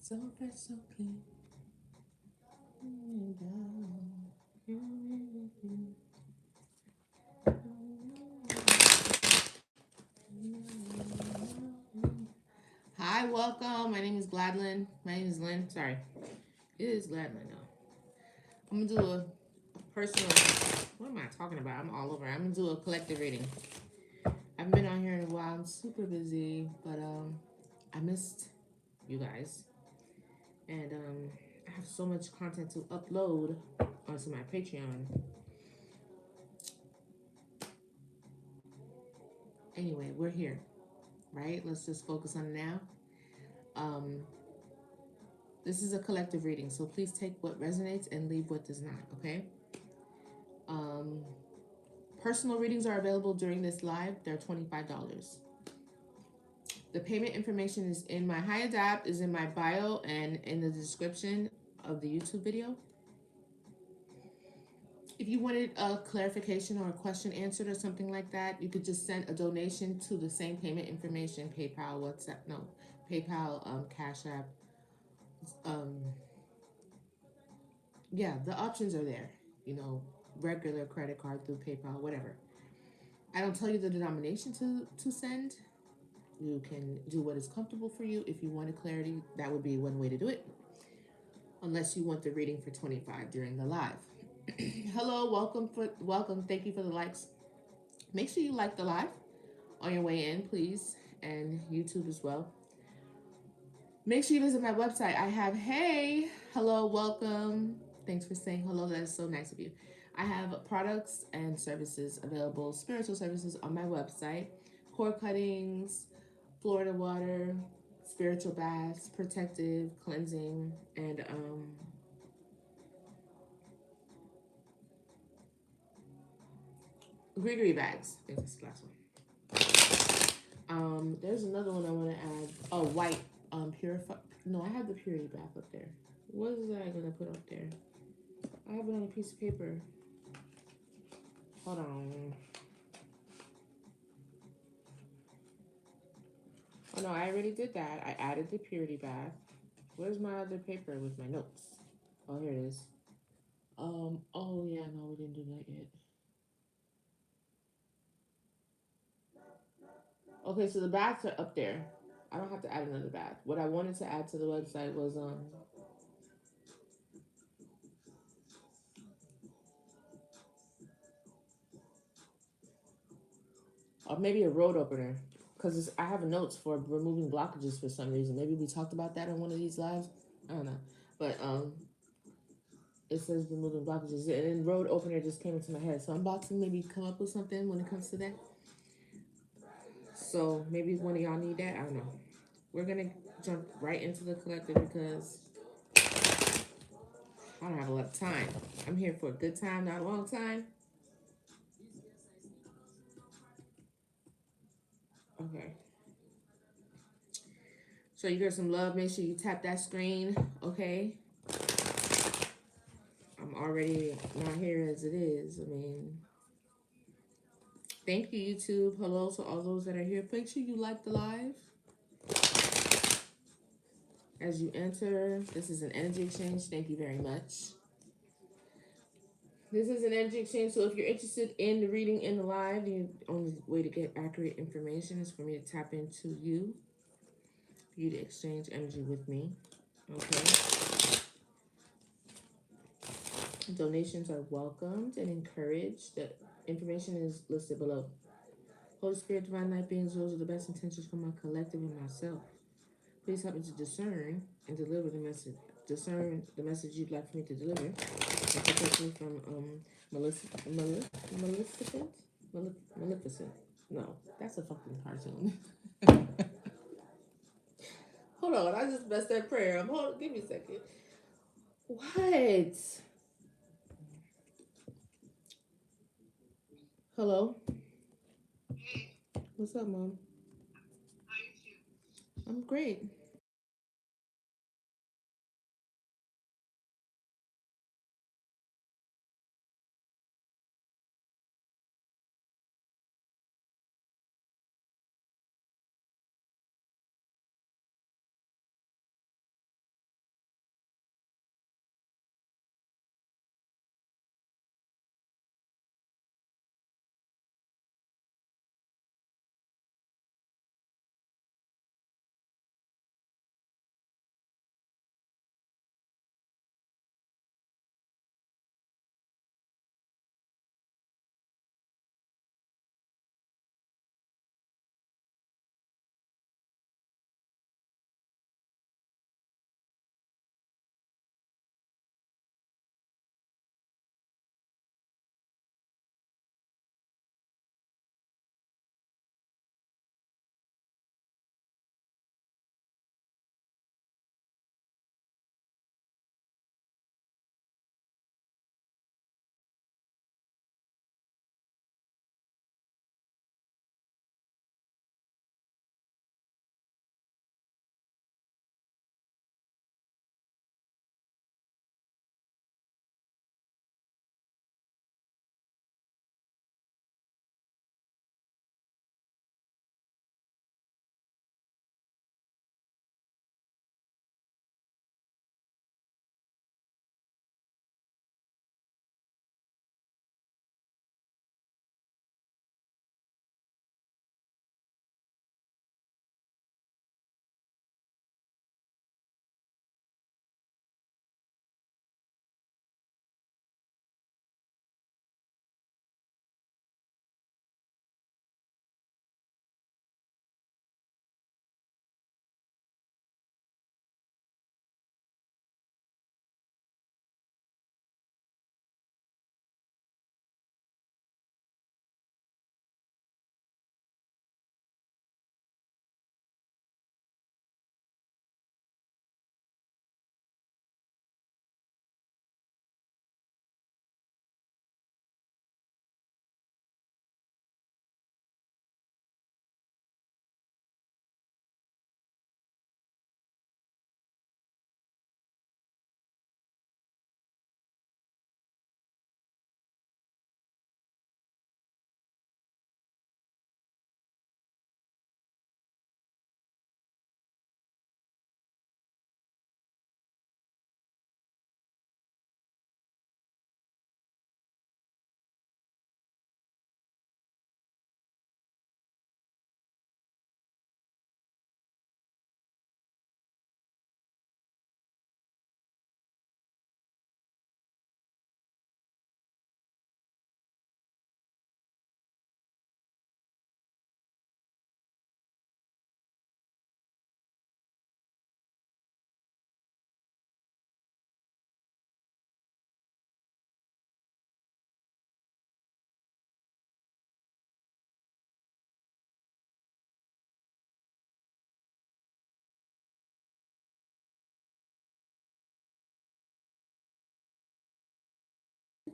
So fresh, so clean. Hi, welcome. My name is Gladlyn. My name is Lynn. Sorry. It is Gladlyn now. I'm going to do a personal. What am I talking about? I'm all over. I'm going to do a collective reading. I haven't been on here in a while. I'm super busy, but I missed you guys. And I have so much content to upload onto my Patreon. Anyway, we're here, right? Let's just focus on now. This is a collective reading, so please take what resonates and leave what does not, okay? Personal readings are available during this live. They're $25. The payment information is in my HiAdapt, is in my bio, and in the description of the YouTube video. If you wanted a clarification or a question answered or something like that, you could just send a donation to the same payment information, PayPal, PayPal, Cashapp. Yeah, the options are there. You know, regular credit card through PayPal, whatever. I don't tell you the denomination to send. You can do what is comfortable for you. If you wanted clarity, that would be one way to do it. Unless you want the reading for $25 during the live. Hello, welcome. Thank you for the likes. Make sure you like the live on your way in, please, and YouTube as well. Make sure you visit my website. I have, hey, hello, welcome. Thanks for saying hello. That is so nice of you. I have products and services available, spiritual services on my website. Cord cuttings, Florida water, spiritual baths, protective, cleansing, and Gregory bags. I think that's the last one. There's another one I want to add. Oh, white purify. No, I have the purity bath up there. What is I gonna put up there? I have it on a piece of paper. Hold on. Oh no, I already did that. I added the purity bath. Where's my other paper with my notes? Oh, here it is. Oh yeah, no, we didn't do that yet. Okay, so the baths are up there. I don't have to add another bath. What I wanted to add to the website was maybe a road opener, because I have notes for removing blockages for some reason. Maybe we talked about that on one of these lives. I don't know, but it says removing blockages, and then road opener just came into my head. So unboxing, maybe come up with something when it comes to that. So maybe one of y'all need that. I don't know. We're gonna jump right into the collective because I don't have a lot of time. I'm here for a good time, not a long time. Okay. So you got some love. Make sure you tap that screen. Okay. I'm already not here as it is. I mean, thank you, YouTube. Hello to all those that are here. Make sure you like the live. As you enter, this is an energy exchange. Thank you very much. This is an energy exchange, so if you're interested in the reading in the live, the only way to get accurate information is for me to tap into you, for you to exchange energy with me. Okay. Donations are welcomed and encouraged. The information is listed below. Holy Spirit, Divine Light beings, those are the best intentions for my collective and myself. Please help me to discern and deliver the message. Discern the message you'd like for me to deliver. And protect me from Maleficent. No, that's a fucking cartoon. Hold on, I just messed that prayer up. Hold on, give me a second. What? Hello? What's up, Mom? I'm great.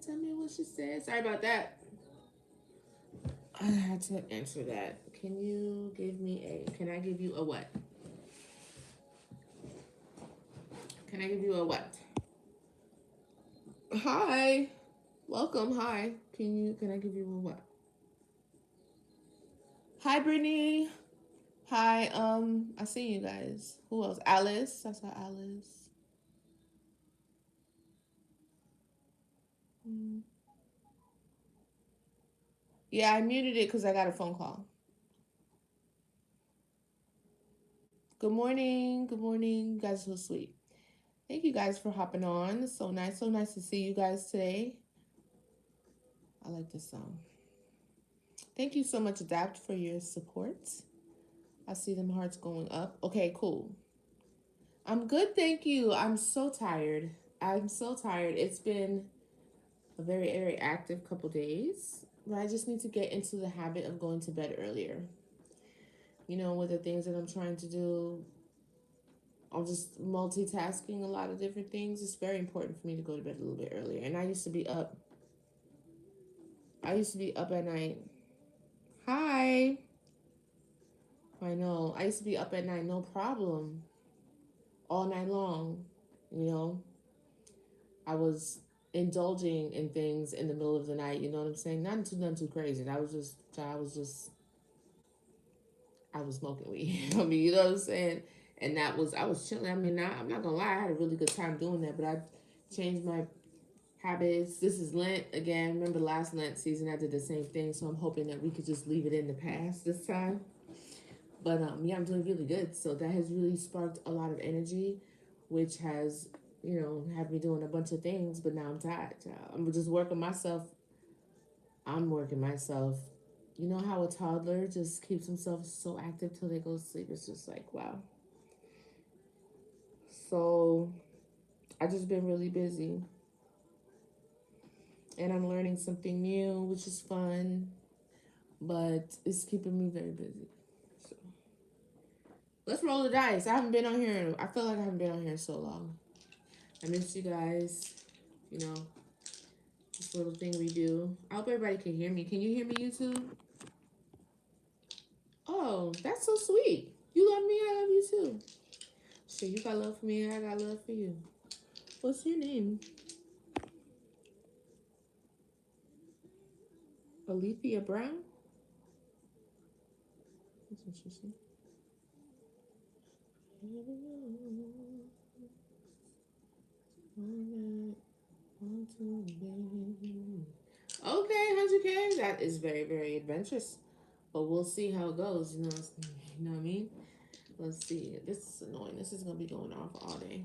Tell me what she said. Sorry about that. I had to answer that. Can you give me a? Can I give you a what? Can I give you a what? Hi. Welcome. Hi. Can I give you a what? Hi, Brittany. Hi. I see you guys. Who else? Alice. I saw Alice. Mm. Yeah, I muted it because I got a phone call. Good morning. Good morning. You guys are so sweet. Thank you guys for hopping on. It's so nice. So nice to see you guys today. I like this song. Thank you so much, Adapt, for your support. I see them hearts going up. Okay, cool. I'm good, thank you. I'm so tired. I'm so tired. It's been a very, very active couple days, but I just need to get into the habit of going to bed earlier. You know, with the things that I'm trying to do, I'm just multitasking a lot of different things. It's very important for me to go to bed a little bit earlier. And I used to be up. I used to be up at night. Hi. I know. I used to be up at night, no problem, all night long. You know, I was indulging in things in the middle of the night. You know what I'm saying? Nothing too crazy. I was smoking weed. I mean, you know what I'm saying? And I was chilling. I mean, I'm not gonna lie, I had a really good time doing that. But I changed my habits. This is Lent again. Remember last Lent season I did the same thing. So I'm hoping that we could just leave it in the past this time. But yeah, I'm doing really good. So that has really sparked a lot of energy, which has, you know, had me doing a bunch of things. But now I'm tired. I'm just working myself. I'm working myself. You know how a toddler just keeps himself so active till they go to sleep? It's just like, wow. So I just been really busy. And I'm learning something new, which is fun. But it's keeping me very busy. So let's roll the dice. I haven't been on here. I feel like I haven't been on here so long. I miss you guys. You know, this little thing we do. I hope everybody can hear me. Can you hear me, YouTube? Oh, that's so sweet. You love me, I love you too. So you got love for me, and I got love for you. What's your name? Alethea Brown? That's interesting. Okay, 100K. That is very, very adventurous. But we'll see how it goes. You know what I mean? Let's see. This is annoying. This is gonna be going off all day.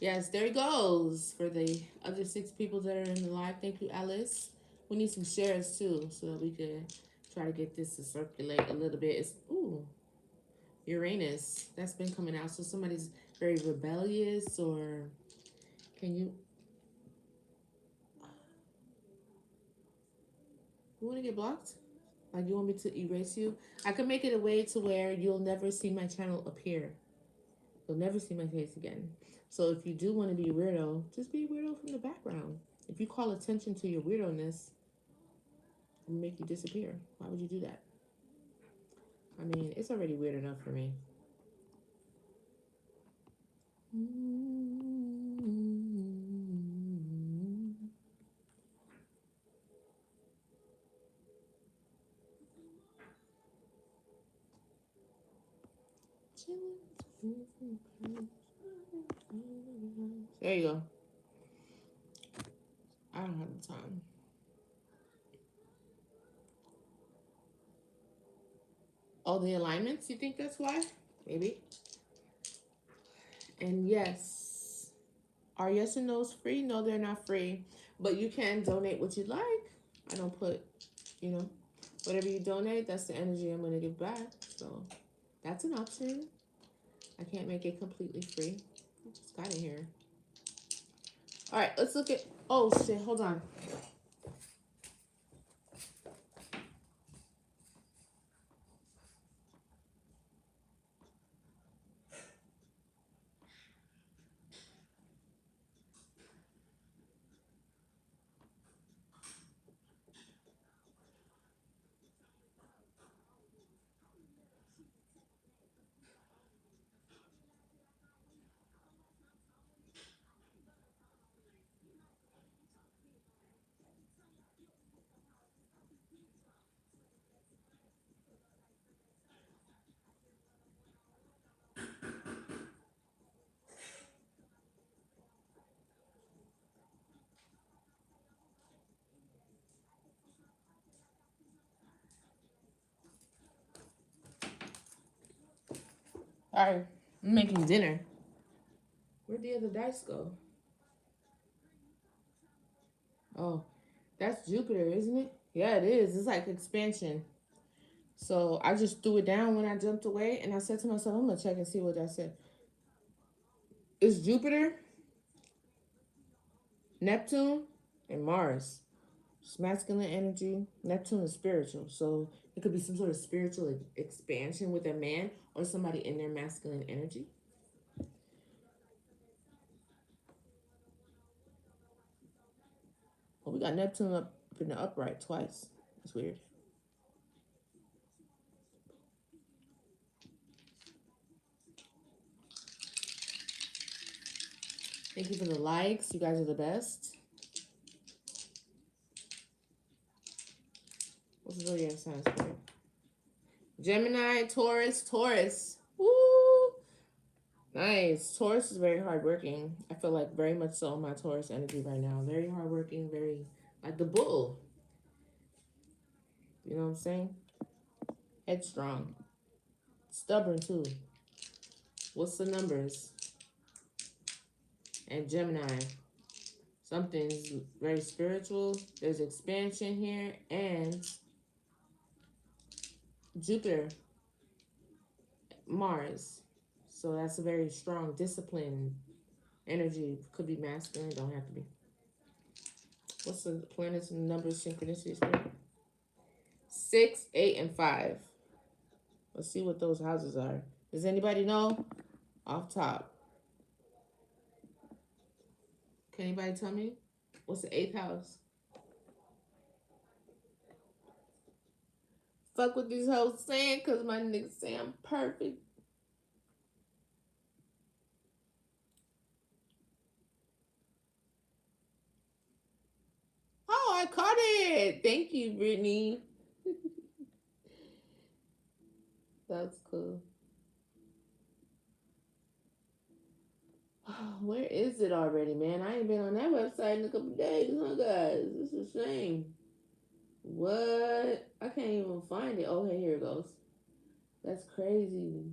Yes, there he goes for the other 6 people that are in the live. Thank you, Alice. We need some shares too, so that we could try to get this to circulate a little bit. It's Uranus. That's been coming out. So somebody's very rebellious, or can you want to get blocked? Like you want me to erase you? I could make it a way to where you'll never see my channel appear. You'll never see my face again. So if you do want to be a weirdo, just be a weirdo from the background. If you call attention to your weirdoness, it'll make you disappear. Why would you do that? I mean, it's already weird enough for me. There you go. I don't have the time. Oh, the alignments? You think that's why? Maybe. And yes. Are yes and no's free? No, they're not free. But you can donate what you'd like. I don't put, you know, whatever you donate, that's the energy I'm going to give back. So that's an option. I can't make it completely free. I just got in here. All right, let's look at, oh shit, hold on. All right, I'm making dinner. Where'd the other dice go? Oh, that's Jupiter, isn't it? Yeah, it is. It's like expansion. So I just threw it down when I jumped away, and I said to myself, I'm gonna check and see what I said. It's Jupiter, Neptune, and Mars. It's masculine energy. Neptune is spiritual, so it could be some sort of spiritual expansion with a man or somebody in their masculine energy. Well, we got Neptune up in the upright twice. It's weird. Thank you for the likes. You guys are the best. What's the zodiac sign? Gemini, Taurus, Taurus. Woo! Nice. Taurus is very hardworking. I feel like very much so my Taurus energy right now. Very hardworking, very like the bull. You know what I'm saying? Headstrong. Stubborn too. What's the numbers? And Gemini. Something's very spiritual. There's expansion here. And Jupiter, Mars. So that's a very strong discipline energy. Could be masculine, don't have to be. What's the planets and numbers synchronicities? 6, 8, and 5. Let's see what those houses are. Does anybody know? Off top. Can anybody tell me? What's the eighth house? Fuck what these hoes saying, cause my niggas say I'm perfect. Oh, I caught it. Thank you, Brittany. That's cool. Where is it already, man? I ain't been on that website in a couple days, huh, guys? This is a shame. What? I can't even find it. Okay, here it goes. That's crazy.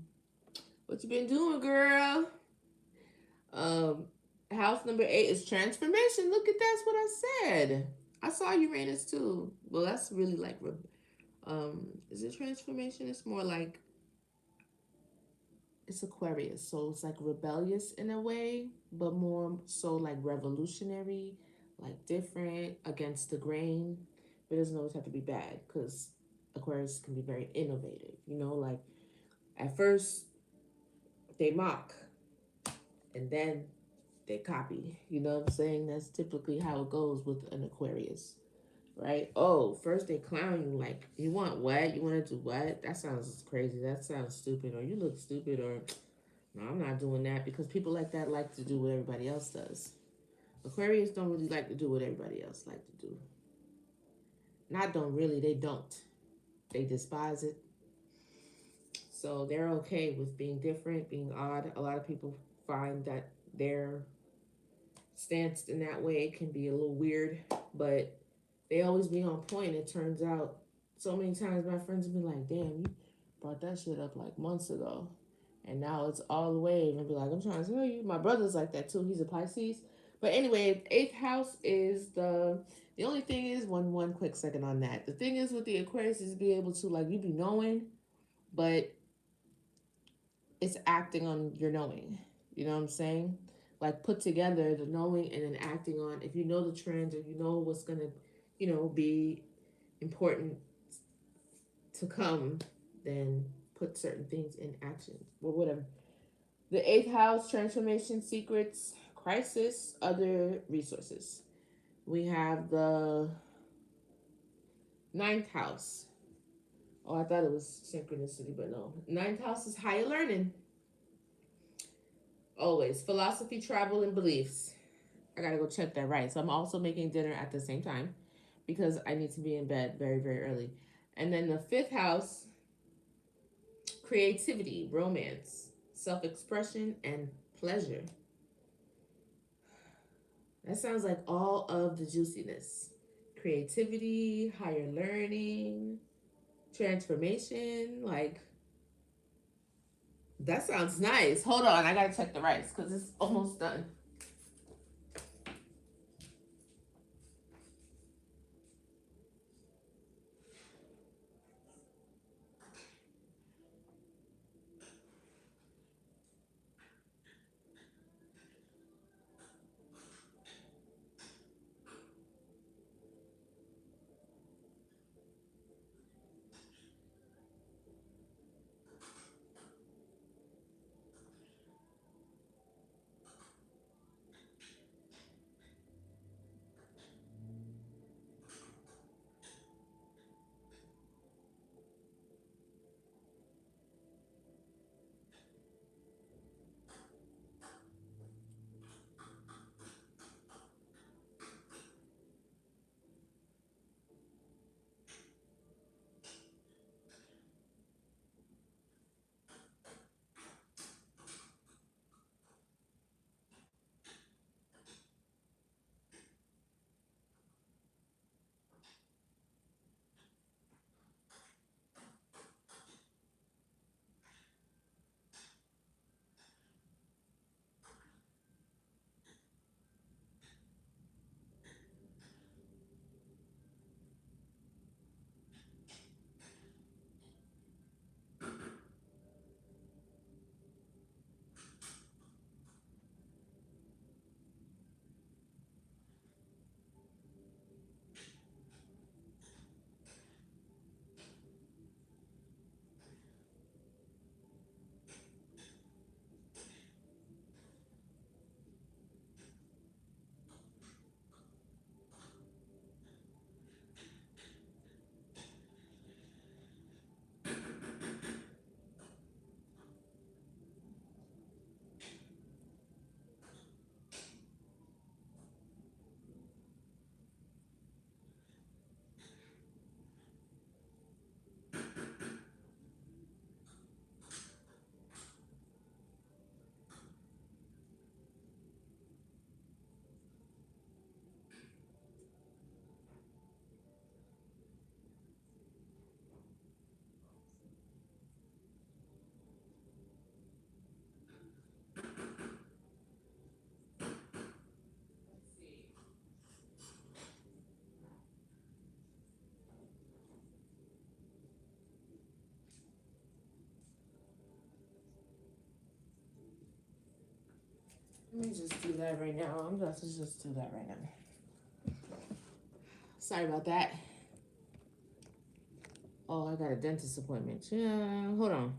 What you been doing, girl? Um, House number 8 is transformation. Look at that's what I said. I saw Uranus too. Well, that's really like, is it transformation? It's more like it's Aquarius, so it's like rebellious in a way, but more so like revolutionary, like different, against the grain. But it doesn't always have to be bad because Aquarius can be very innovative. You know, like at first they mock, and then they copy. You know what I'm saying? That's typically how it goes with an Aquarius, right? Oh, first they clown you like, you want what? You want to do what? That sounds crazy. That sounds stupid. Or you look stupid. Or no, I'm not doing that, because people like that like to do what everybody else does. Aquarius don't really like to do what everybody else like to do. Not don't really, they don't. They despise it. So they're okay with being different, being odd. A lot of people find that their stance in that way can be a little weird, but they always be on point. It turns out so many times my friends have been like, damn, you brought that shit up like months ago. And now it's all the wave. And be like, I'm trying to tell you. My brother's like that too. He's a Pisces. But anyway, eighth house is the only thing is one quick second on that. The thing is with the Aquarius is be able to, like, you be knowing, but it's acting on your knowing. You know what I'm saying? Like put together the knowing and then acting on, if you know the trends or you know what's gonna, be important to come, then put certain things in action or whatever. The eighth house, transformation, secrets, crisis, other resources. We have the ninth house. Oh, I thought it was synchronicity, but no. Ninth house is higher learning. Always. Philosophy, travel, and beliefs. I gotta go check that right. So I'm also making dinner at the same time because I need to be in bed very, very early. And then the fifth house, creativity, romance, self expression, and pleasure. That sounds like all of the juiciness: creativity, higher learning, transformation. Like, That sounds nice. Hold on, I gotta check the rice because it's almost done. Let me just do that right now. I'm about to just do that right now. Sorry about that. Oh, I got a dentist appointment. Yeah, hold on.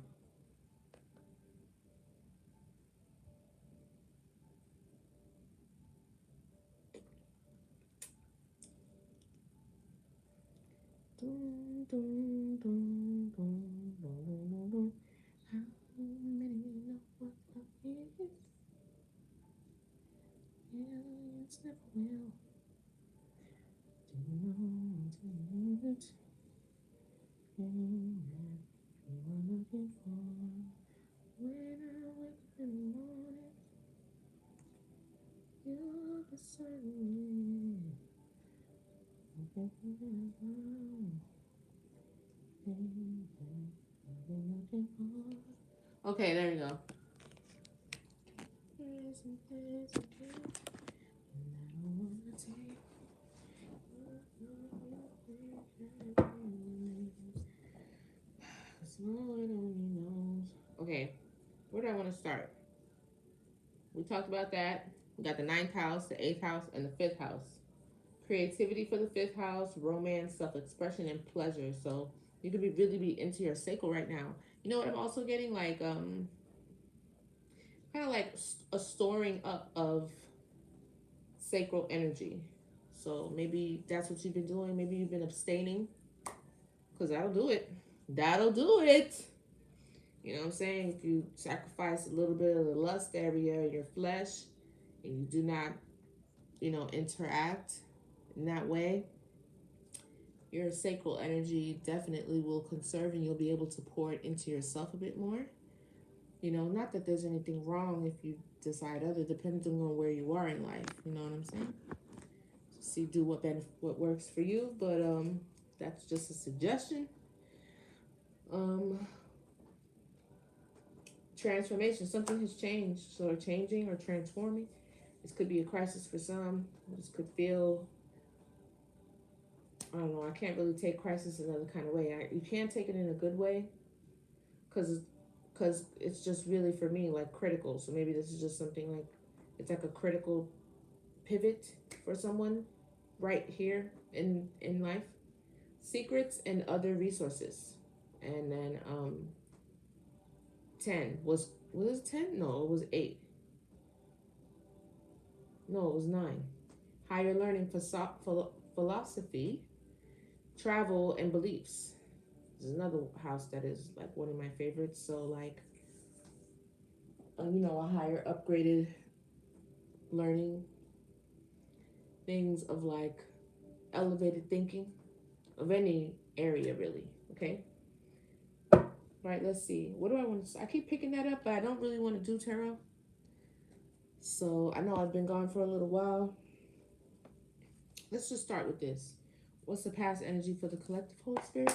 Dun, dun, dun, dun, dun, dun, dun. How many know what love is? Yeah, it's never will. Do you know that thing that you were looking for? When I wake up in the morning, you're beside me. Looking for the thing that I've been looking for. Okay, there you go. There is some things I do, and I don't wanna take. Cause Lord only knows. Okay, where do I want to start? We talked about that. We got the ninth house, the eighth house, and the fifth house. Creativity for the fifth house, romance, self-expression, and pleasure. So you could be really be into your sacral right now. You know what I'm also getting? Like kind of like a storing up of sacral energy. So maybe that's what you've been doing. Maybe you've been abstaining, because that'll do it. That'll do it. You know what I'm saying? If you sacrifice a little bit of the lust area in your flesh and you do not, interact in that way, your sacral energy definitely will conserve and you'll be able to pour it into yourself a bit more. Not that there's anything wrong if you decide other, depending on where you are in life. You know what I'm saying? See, do what works for you, but that's just a suggestion. Um, Transformation. Something has changed, so changing or transforming. This could be a crisis for some. This could feel, I don't know, I can't really take crisis another kind of way. You can't take it in a good way, because it's just really for me like critical. So maybe this is just something like, it's like a critical pivot for someone right here in life. Secrets and other resources. And then 10 was it 10? No, it was 8. No, it was 9. Higher learning, philosophy, travel, and beliefs. There's another house that is like one of my favorites. So like, a higher upgraded learning, things of like elevated thinking of any area really. Okay. Right. Let's see. What do I want to? I keep picking that up, but I don't really want to do tarot. So I know I've been gone for a little while. Let's just start with this. What's the past energy for the collective Holy Spirit?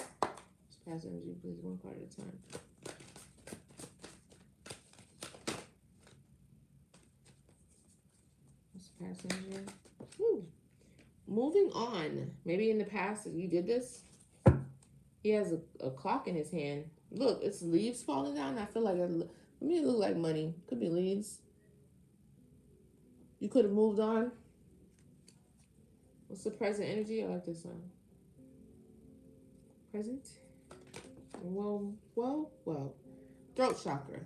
Past energy, please, one card at a time. What's the past energy? Woo. Moving on. Maybe in the past you did this. He has a clock in his hand. Look, it's leaves falling down. I feel like it look like money. Could be leaves. You could have moved on. What's the present energy? I like this one. Present. Well. Throat chakra.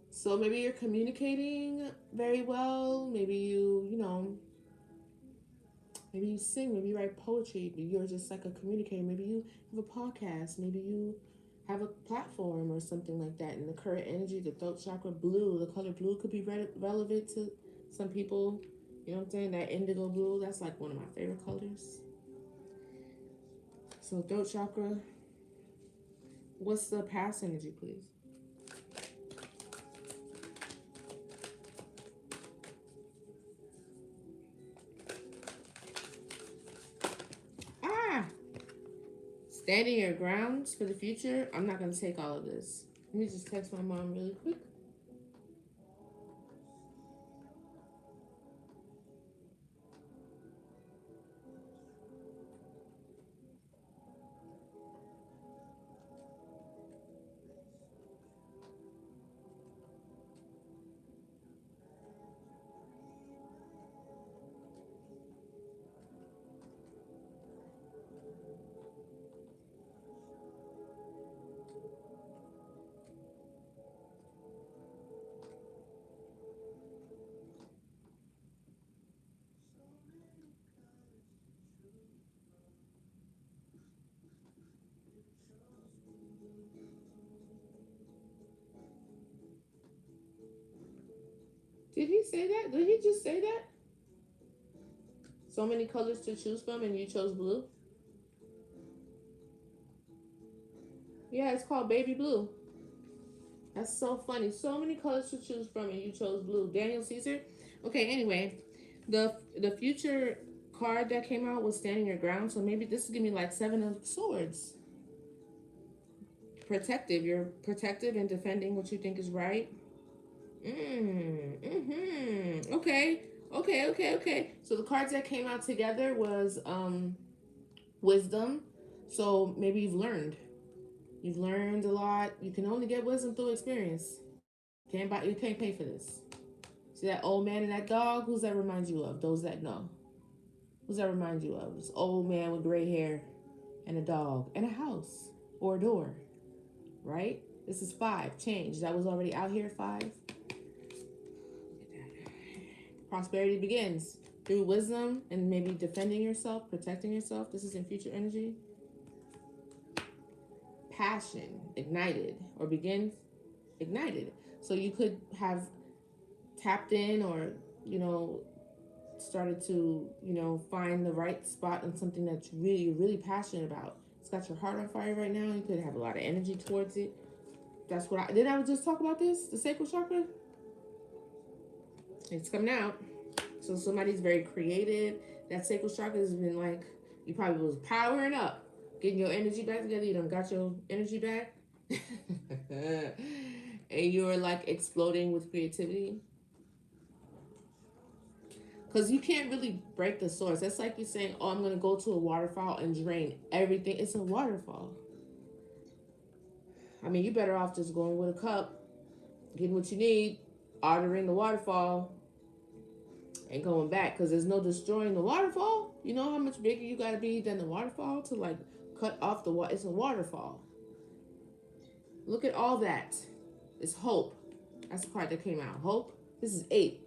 So maybe you're communicating very well. Maybe maybe you sing, maybe you write poetry, maybe you're just like a communicator. Maybe you have a podcast. Maybe you have a platform or something like that. And the current energy, the throat chakra, blue, the color blue could be relevant to some people. You know what I'm saying? That indigo blue, that's like one of my favorite colors. So throat chakra. What's the past energy, please? Standing your grounds for the future. I'm not going to take all of this. Let me just text my mom really quick. Did he say that? Did he just say that? So many colors to choose from and you chose blue? Yeah, it's called baby blue. That's so funny. So many colors to choose from and you chose blue. Daniel Caesar? Okay, anyway. The future card that came out was standing your ground. So maybe this is giving me like 7 of swords. Protective. You're protective and defending what you think is right. Okay. So the cards that came out together was wisdom. So maybe you've learned. You've learned a lot. You can only get wisdom through experience. You can't pay for this. See that old man and that dog? Who's that remind you of? Those that know. Who's that remind you of? This old man with gray hair and a dog and a house or a door. Right? This is 5. Change. That was already out here, 5. Prosperity begins through wisdom and maybe defending yourself, protecting yourself. This is in future energy. Passion, ignited, or begins ignited. So you could have tapped in or, started to, find the right spot on something that you're really passionate about. It's got your heart on fire right now. You could have a lot of energy towards it. That's what I just talk about this, the sacral chakra. It's coming out. So somebody's very creative. That sacral chakra has been like, you probably was powering up, getting your energy back together. You done got your energy back. and you're like exploding with creativity. Because you can't really break the source. That's like you saying, oh, I'm going to go to a waterfall and drain everything. It's a waterfall. I mean, you're better off just going with a cup, getting what you need, ordering the waterfall, and going back. Because there's no destroying the waterfall. You know how much bigger you got to be than the waterfall to like cut off the water? It's a waterfall. Look at all that. It's hope. That's the part that came out. Hope. This is 8.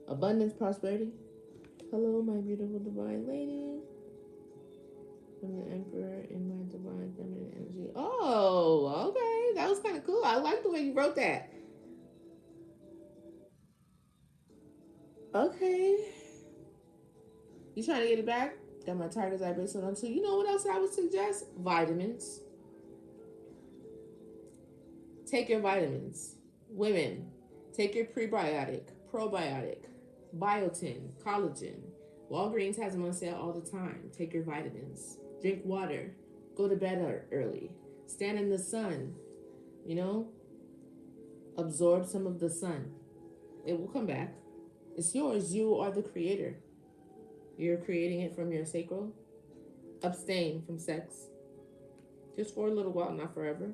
Abundance, prosperity. Hello, my beautiful divine lady. I'm the emperor in my divine feminine energy. Oh, okay. That was kind of cool. I like the way you wrote that. Okay. You trying to get it back? Got my tiger's eye bracelet on too. You know what else I would suggest? Vitamins. Take your vitamins. Women, take your prebiotic, probiotic, biotin, collagen. Walgreens has them on sale all the time. Take your vitamins. Drink water. Go to bed early. Stand in the sun. You know, absorb some of the sun. It will come back. It's yours. You are the creator. You're creating it from your sacral. Abstain from sex. Just for a little while, not forever.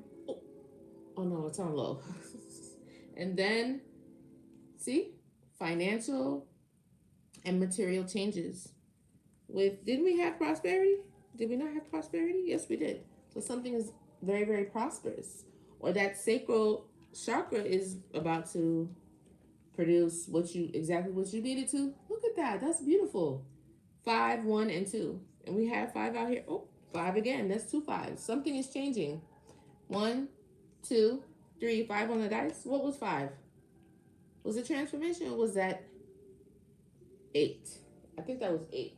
Oh no, it's on low. And then, see, financial and material changes. Didn't we have prosperity? Did we not have prosperity? Yes, we did. So something is very, very prosperous. Or that sacral chakra is about to produce exactly what you needed to. Look at that. That's beautiful. 5, 1, and 2. And we have 5 out here. Oh, 5 again. That's 2 5s. Something is changing. 1, 2, 3, 5 on the dice. What was 5? Was it transformation or was that 8? I think that was 8.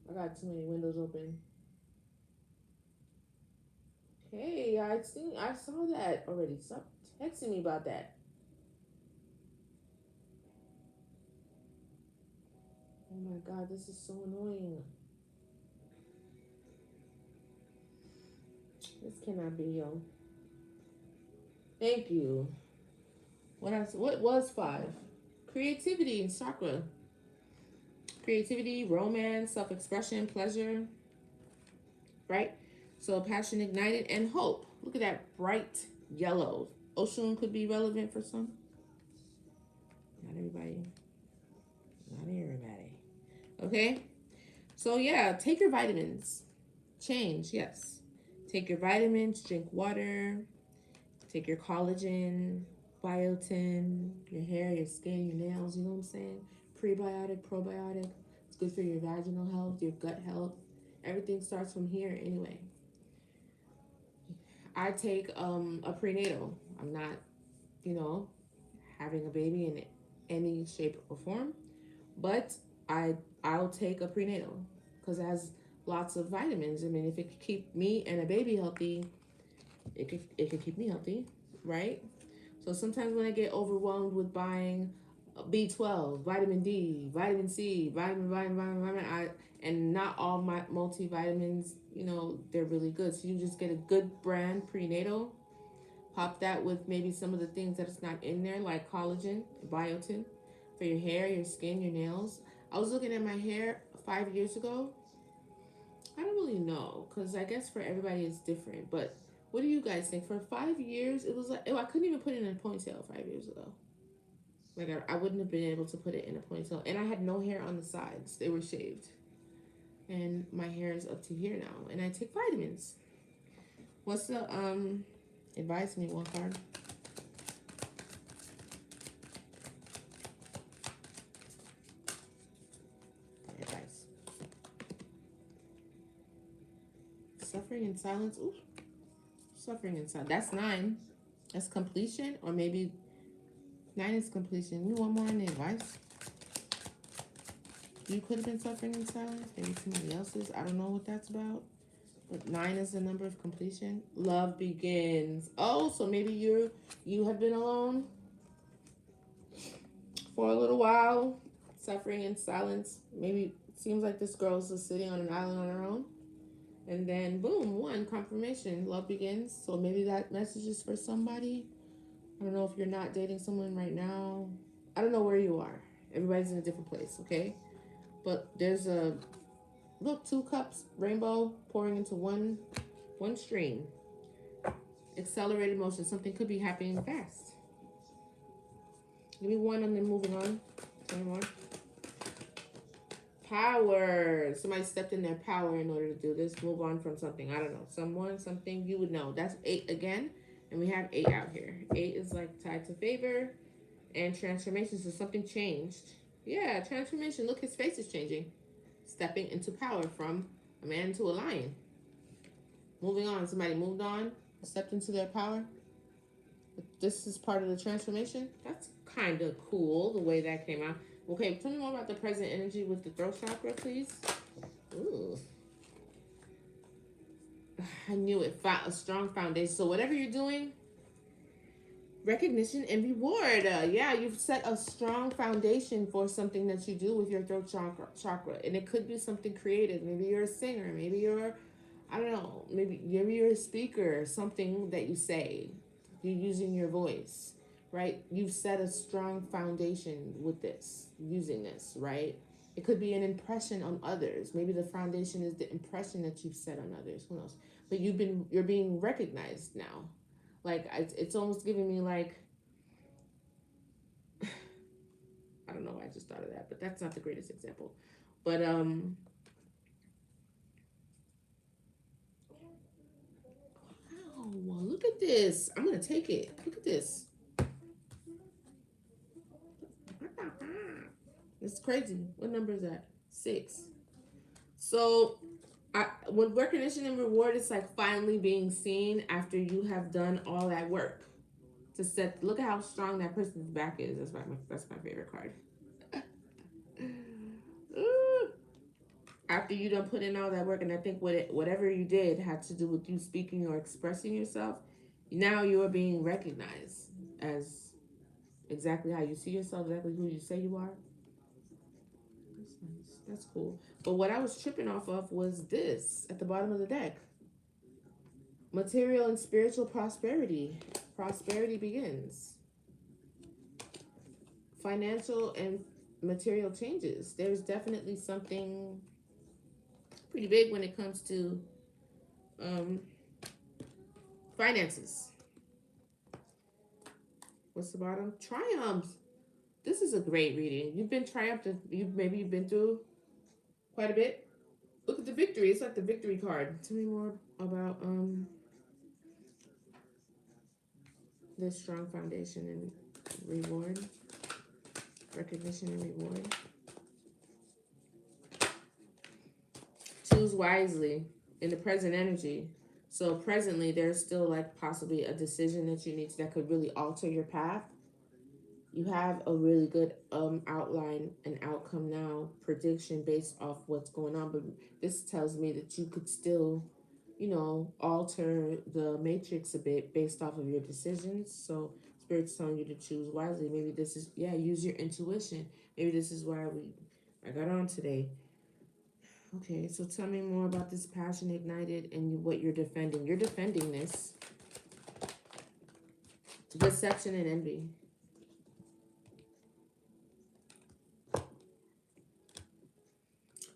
I got too many windows open. Hey, I saw that already. Stop texting me about that. Oh my god, this is so annoying. This cannot be, yo. Thank you. What else? What was 5? Creativity and chakra. Creativity, romance, self-expression, pleasure, right? So passion ignited and hope. Look at that bright yellow. Ocean could be relevant for some. Not everybody. Not everybody. Okay? So yeah, take your vitamins. Change, yes. Take your vitamins, drink water, take your collagen, biotin, your hair, your skin, your nails, you know what I'm saying? Prebiotic, probiotic. It's good for your vaginal health, your gut health. Everything starts from here anyway. I take a prenatal. I'm not, you know, having a baby in any shape or form, but I'll take a prenatal because it has lots of vitamins. I mean, if it could keep me and a baby healthy, it could keep me healthy, right? So sometimes when I get overwhelmed with buying B12, vitamin D, vitamin C, and not all my multivitamins, you know, they're really good. So you just get a good brand prenatal, pop that with maybe some of the things that's not in there, like collagen, biotin, for your hair, your skin, your nails. I was looking at my hair 5 years ago. I don't really know, because I guess for everybody it's different. But what do you guys think? For 5 years, it was like, I couldn't even put it in a ponytail 5 years ago. Like, I wouldn't have been able to put it in a ponytail. And I had no hair on the sides, they were shaved. And my hair is up to here now. And I take vitamins. What's the, advise me one card? Advice. Suffering in silence. Ooh. Suffering in silence. That's 9. That's completion. Or maybe 9 is completion. You want more on the advice? You could have been suffering in silence. Maybe somebody else's. I don't know what that's about. But 9 is the number of completion. Love begins. Oh, so maybe you have been alone. For a little while, suffering in silence. Maybe it seems like this girl's just sitting on an island on her own. And then, boom, one confirmation. Love begins. So maybe that message is for somebody. I don't know if you're not dating someone right now. I don't know where you are. Everybody's in a different place, okay? But there's a look, two cups, rainbow pouring into one stream. Accelerated motion. Something could be happening fast. Give me one and then moving on. One more. Power. Somebody stepped in their power in order to do this. Move on from something. I don't know. Someone, something you would know. That's 8 again. And we have 8 out here. 8 is like tied to favor and transformation. So something changed. Yeah, transformation. Look, his face is changing. Stepping into power from a man to a lion. Moving on. Somebody moved on, stepped into their power. This is part of the transformation. That's kind of cool the way that came out. Okay, tell me more about the present energy with the throat chakra, please. Ooh. I knew it. A strong foundation. So whatever you're doing, recognition and reward. Yeah, you've set a strong foundation for something that you do with your throat chakra. And it could be something creative. Maybe you're a singer. Maybe you're, I don't know, maybe you're a speaker, something that you say. You're using your voice, right? You've set a strong foundation with this, using this, right? It could be an impression on others. Maybe the foundation is the impression that you've set on others. Who knows? But you're being recognized now. Like it's almost giving me like, I don't know why I just thought of that, but that's not the greatest example. But wow, look at this. I'm gonna take it. Look at this. It's crazy. What number is that? 6. So with recognition and reward, it's like finally being seen after you have done all that work to set. Look at how strong that person's back is. That's my favorite card. After you done put in all that work, and I think whatever you did had to do with you speaking or expressing yourself. Now you are being recognized as exactly how you see yourself, exactly who you say you are. That's nice. That's cool. But what I was tripping off of was this at the bottom of the deck. Material and spiritual prosperity. Prosperity begins. Financial and material changes. There's definitely something pretty big when it comes to um, finances. What's the bottom? Triumphs. This is a great reading. You've been triumphed. You've been through quite a bit. Look at the victory. It's like the victory card. Tell me more about this strong foundation and reward. Recognition and reward. Choose wisely in the present energy. So presently, there's still like possibly a decision that you need to, that could really alter your path. You have a really good outline and outcome now, prediction based off what's going on. But this tells me that you could still, alter the matrix a bit based off of your decisions. So Spirit's telling you to choose wisely. Maybe this is, use your intuition. Maybe this is why I got on today. Okay, so tell me more about this passion ignited and what you're defending. You're defending this. Deception and envy.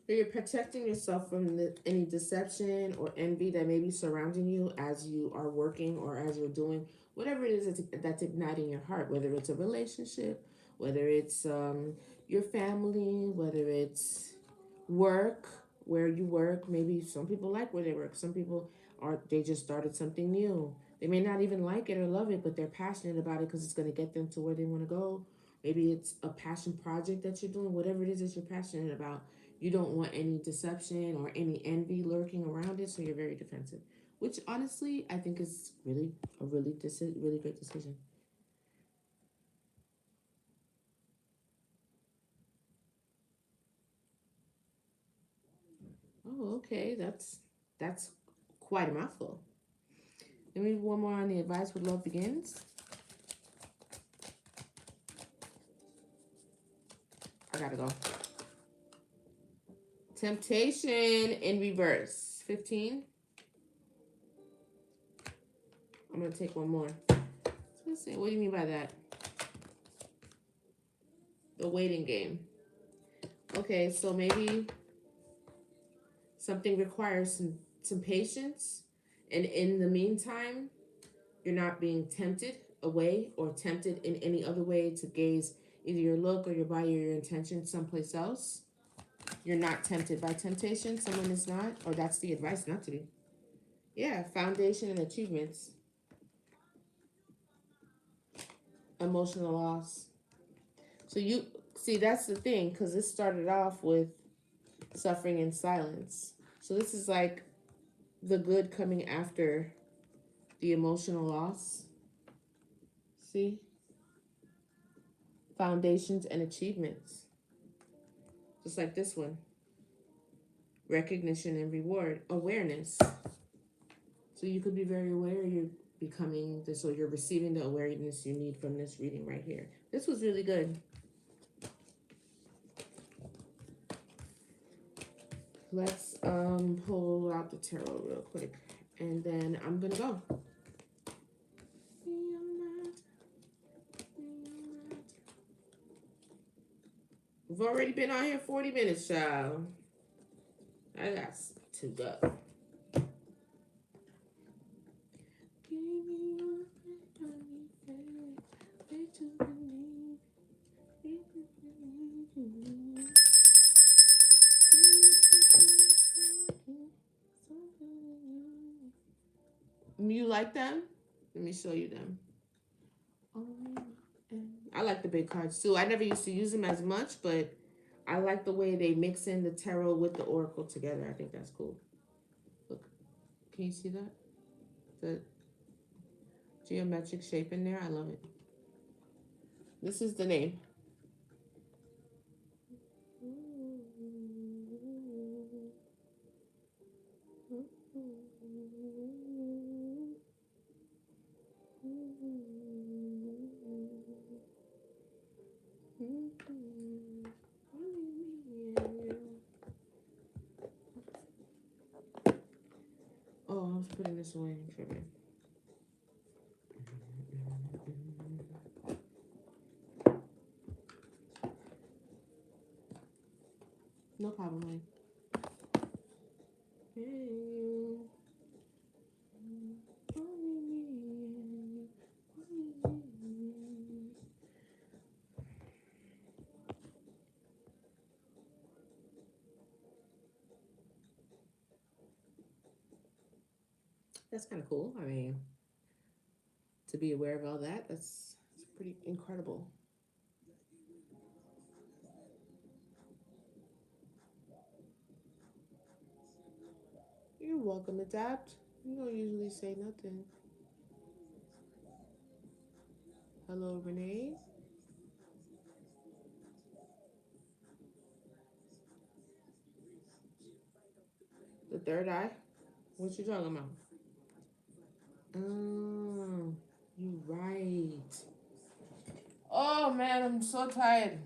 So you're protecting yourself from any deception or envy that may be surrounding you as you are working or as you're doing whatever it is that's igniting your heart, whether it's a relationship, whether it's your family, whether it's work, where you work. Maybe some people like where they work. Some people they just started something new. They may not even like it or love it, but they're passionate about it because it's going to get them to where they want to go. Maybe it's a passion project that you're doing, whatever it is that you're passionate about. You don't want any deception or any envy lurking around it, so you're very defensive. Which honestly, I think is really a really great decision. Oh, okay, that's quite a mouthful. Let me one more on the advice with love begins. I gotta go. Temptation in reverse. 15. I'm gonna take one more. Let's see. What do you mean by that? The waiting game. Okay, so maybe something requires some patience, and in the meantime, you're not being tempted away or tempted in any other way to gaze either your look or your body or your intention someplace else. You're not tempted by temptation. Someone is not, or that's the advice not to be. Yeah, foundation and achievements. Emotional loss. So you see, that's the thing, because it started off with suffering in silence. So this is like the good coming after the emotional loss. See? Foundations and achievements. Just like this one. Recognition and reward. Awareness. So you could be very aware you're becoming this, or you're receiving the awareness you need from this reading right here. This was really good. Let's pull out the tarot real quick, and then I'm gonna go. We've already been on here 40 minutes, child. I got to go. You like them? Let me show you them. I like the big cards too. I never used to use them as much, but I like the way they mix in the tarot with the oracle together. I think that's cool. Look, can you see that? The geometric shape in there. I love it. This is the name. Oh, I was putting this away. I'm tripping. No problem, honey. That's kind of cool. I mean, to be aware of all that, that's pretty incredible. You're welcome, Adapt. You don't usually say nothing. Hello, Renee. The third eye? What you talking about? Oh, you right. Oh man, I'm so tired.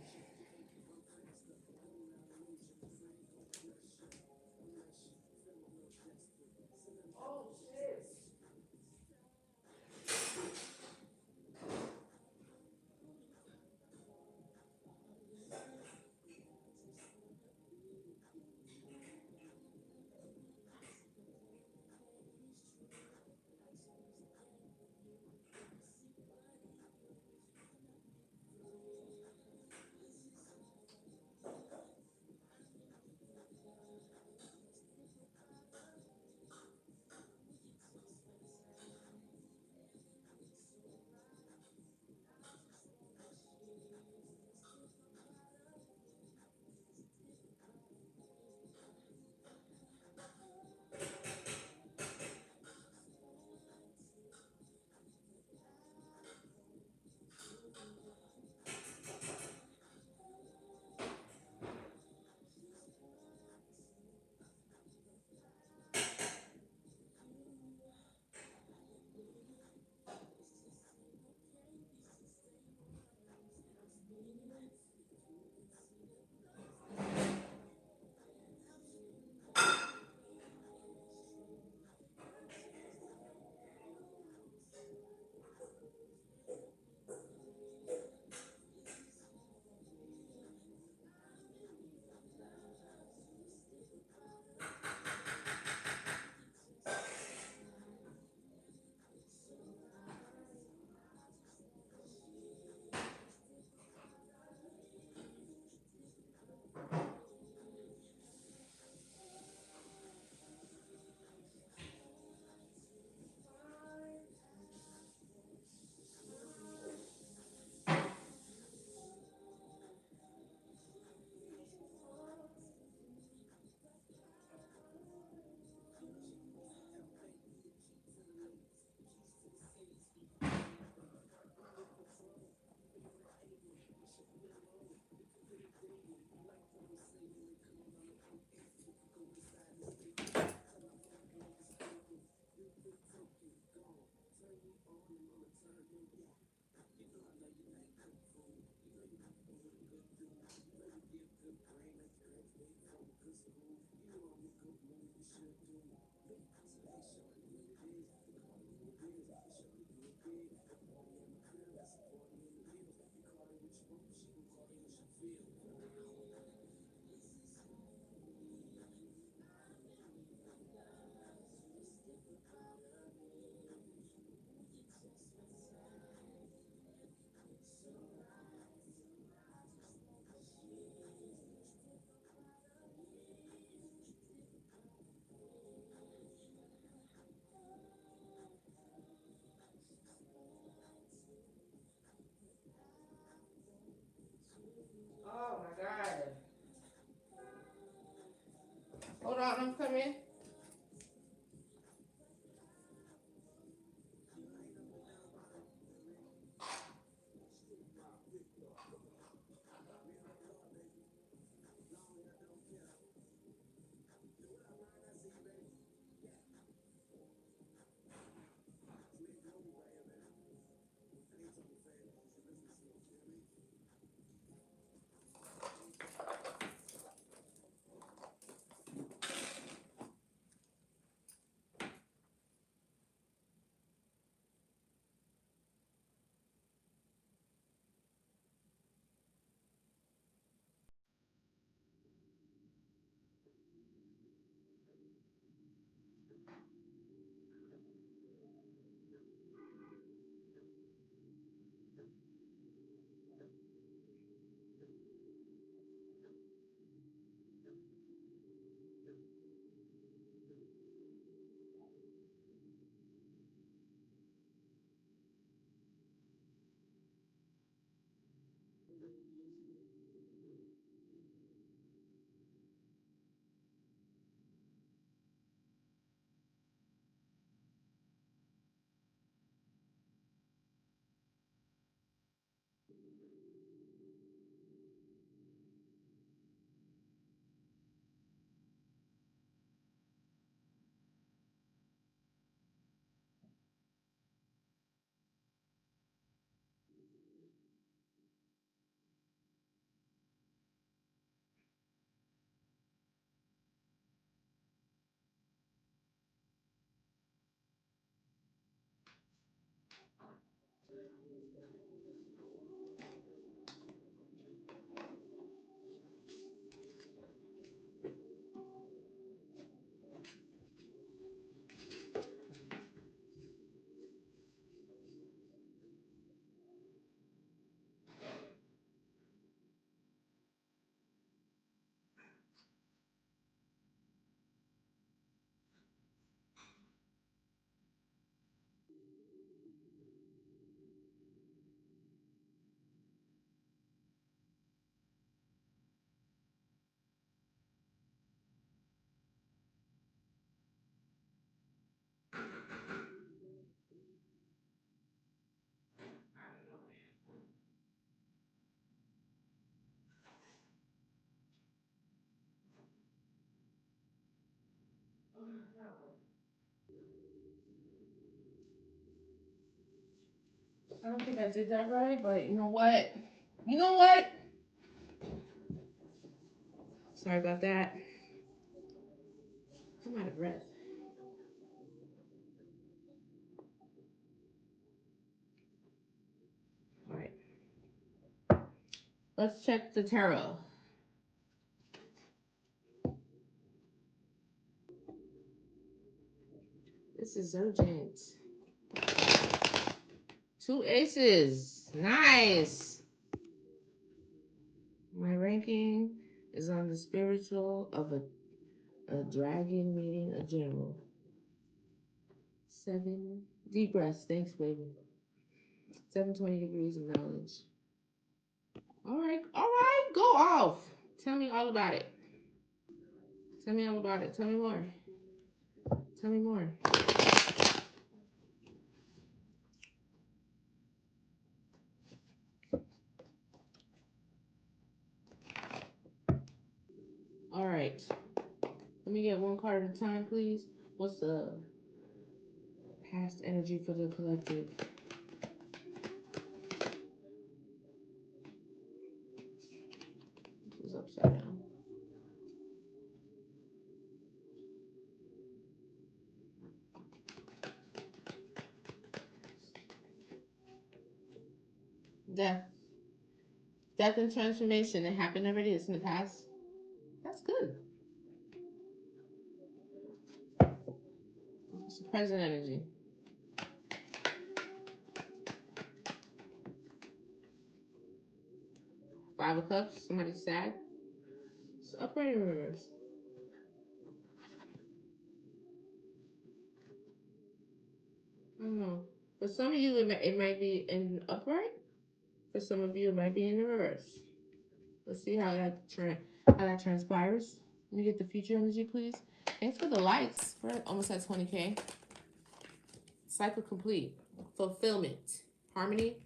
Oh my God. Hold on, I'm coming. I don't think I did that right, but you know what? You know what? Sorry about that. I'm out of breath. All right. Let's check the tarot. This is urgent. Two aces. Nice. My ranking is on the spiritual of a dragon meeting a general. 7 deep breaths. Thanks, baby. 720 degrees of knowledge. All right. All right. Go off. Tell me all about it. Tell me all about it. Tell me more. Tell me more. All right. Let me get one card at a time, please. What's the past energy for the collective? is upside down. Death. Death and transformation. It happened already. It's in the past. That's good. It's the present energy. Five of Cups. Somebody's sad. It's upright in reverse. I don't know. For some of you, it might be in upright. For some of you, it might be in the reverse. Let's see how that transpires. Let me get the future energy, please. Thanks for the likes. We're almost at 20K. Cycle complete. Fulfillment. Harmony.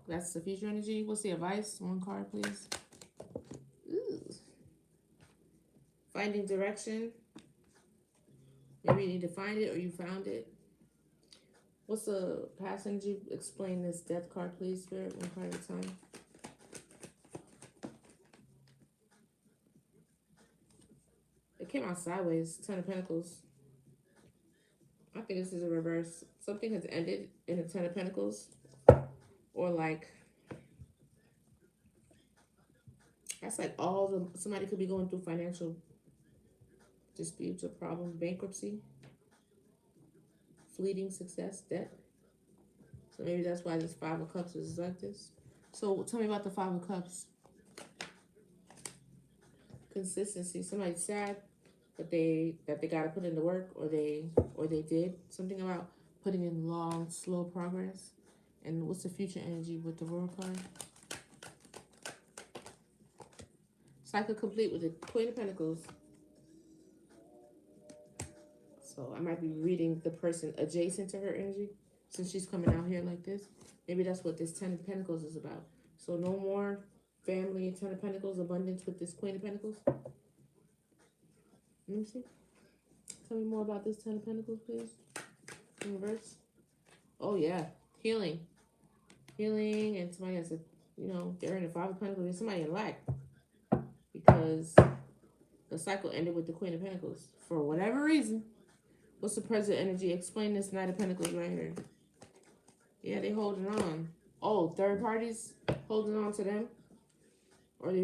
That's the future energy. What's the advice? One card, please. Ooh. Finding direction. Maybe you need to find it or you found it. What's the past energy? Explain this death card, please, Spirit. One card at a time. It came out sideways. Ten of Pentacles. I think this is a reverse. Something has ended in the Ten of Pentacles. Or like, that's like somebody could be going through financial disputes or problems, bankruptcy, fleeting success, debt. So maybe that's why this Five of Cups is like this. So tell me about the Five of Cups. Consistency. Somebody's sad that they got to put in the work, or they did something about putting in long, slow progress. And what's the future energy with the World card? Cycle complete with the Queen of Pentacles. So I might be reading the person adjacent to her energy since she's coming out here like this. Maybe that's what this Ten of Pentacles is about. So no more family, Ten of Pentacles, abundance with this Queen of Pentacles. Let me see. Tell me more about this Ten of Pentacles, please. In reverse. Oh, yeah. Healing. Healing, and somebody has a, they're in the Five of Pentacles. There's somebody in lack. Because the cycle ended with the Queen of Pentacles. For whatever reason. What's the present energy? Explain this Knight of Pentacles right here. Yeah, they holding on. Oh, third parties holding on to them? Or what are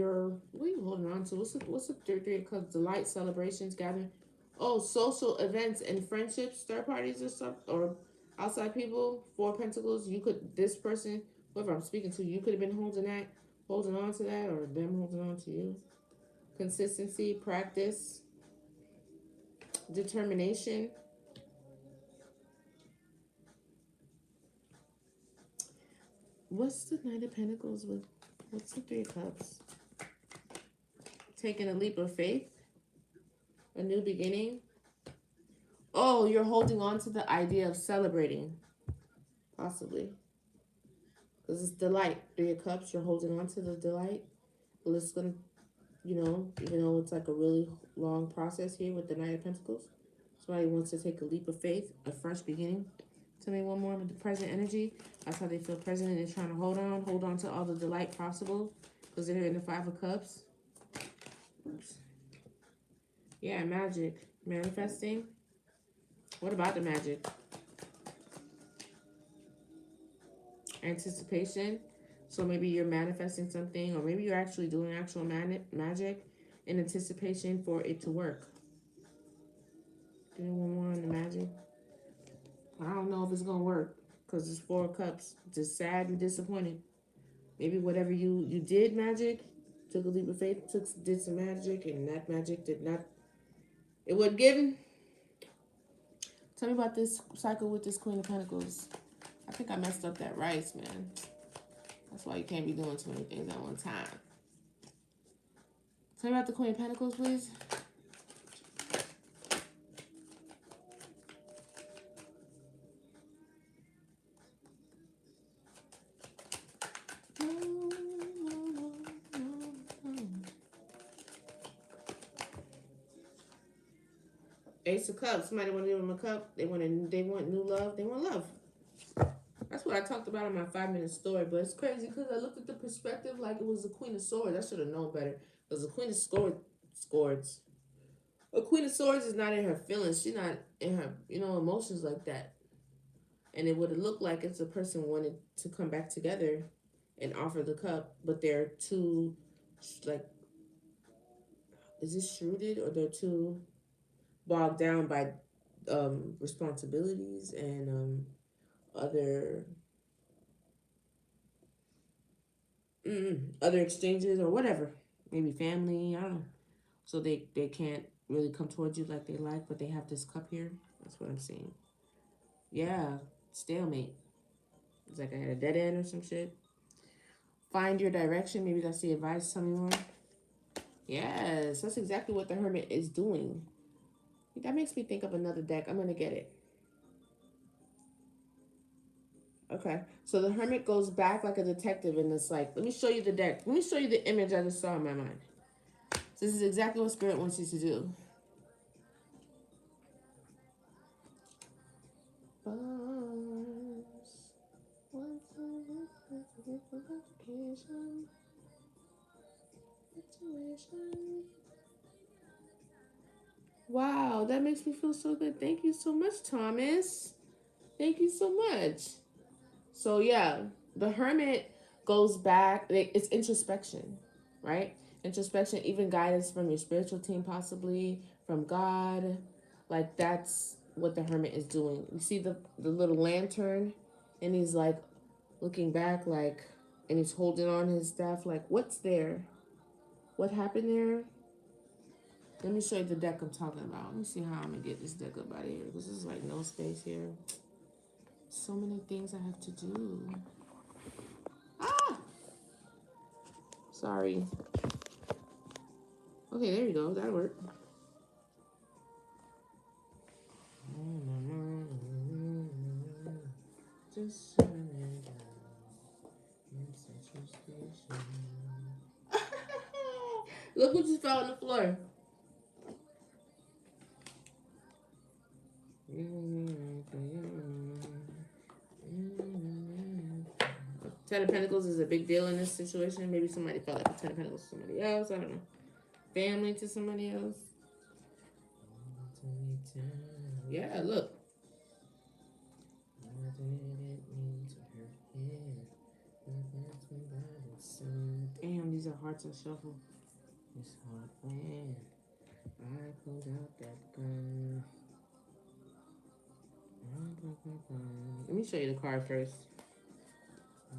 you holding on to? What's the Three of Cups? Delight, celebrations, gathering. Oh, social events and friendships, third parties or something, or outside people. Four of Pentacles. This person, whoever I'm speaking to, you could have been holding on to that, or them holding on to you. Consistency, practice, determination. What's the Knight of Pentacles with? What's the Three of Cups? Taking a leap of faith. A new beginning. Oh, you're holding on to the idea of celebrating. Possibly. Because it's delight. Three of Cups, you're holding on to the delight. Well, it's going to, even though it's like a really long process here with the Knight of Pentacles. Somebody wants to take a leap of faith, a fresh beginning. Tell me one more with the present energy. That's how they feel present, and they're trying to hold on to all the delight possible. Because they're in the Five of Cups. Oops. Yeah, magic. Manifesting. What about the magic? Anticipation. So maybe you're manifesting something, or maybe you're actually doing actual magic in anticipation for it to work. Give me one more on the magic. I don't know if it's going to work because it's Four of Cups. Just sad and disappointed. Maybe whatever you did magic, took a leap of faith, did some magic, and that magic did not, it wasn't given. Tell me about this cycle with this Queen of Pentacles. I think I messed up that rice, man. That's why you can't be doing too many things at one time. Tell me about the Queen of Pentacles, please. Ace of Cups. Somebody want to give them a cup. They want new love. They want love. That's That's what I talked about in my 5-minute story. But it's crazy because I looked at the perspective like it was the Queen of Swords. I should have known better. Because the Queen of Swords. A Queen of Swords is not in her feelings. She's not in her, emotions like that. And it would have looked like it's a person wanted to come back together and offer the cup, but they're too, like, is it shrewded or they're too bogged down by responsibilities and other other exchanges or whatever, maybe family, I don't know. So they can't really come towards you like they like, but they have this cup here. That's what I'm saying. Yeah, stalemate. It's like I had a dead end or some shit. Find your direction. Maybe that's the advice. Tell me more. Yes, that's exactly what the Hermit is doing. That makes me think of another deck. I'm gonna get it. Okay, so the Hermit goes back like a detective, and it's like, let me show you the deck. Let me show you the image I just saw in my mind. So this is exactly what Spirit wants you to do. Wow, that makes me feel so good. Thank you so much, Thomas. Thank you so much. So yeah, the Hermit goes back. It's introspection, right? Introspection, even guidance from your spiritual team, possibly from God. Like that's what the Hermit is doing. You see the little lantern, and he's like looking back, like, and he's holding on his staff. Like, what's there? What happened there? Let me show you the deck I'm talking about. Let me see how I'm gonna get this deck up out of here because there's like no space here. So many things I have to do. Ah! Sorry. Okay, there you go. That'll work. Just look what just fell on the floor. Ten of Pentacles is a big deal in this situation. Maybe somebody felt like a Ten of Pentacles to somebody else. I don't know. Family to somebody else. Yeah, look. Damn, these are hearts I shuffle. It's hard when I pulled out that gun. Let me show you the card first. I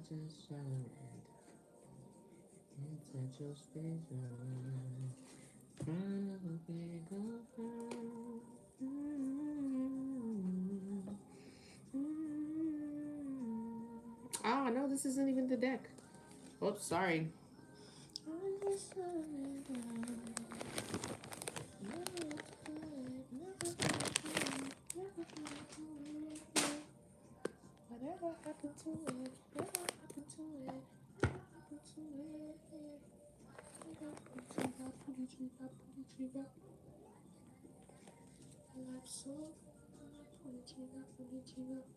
just showed inside your space. Oh no, this isn't even the deck. Oops, sorry. Whatever happened to it? Whatever happened to it? Whatever happened to it?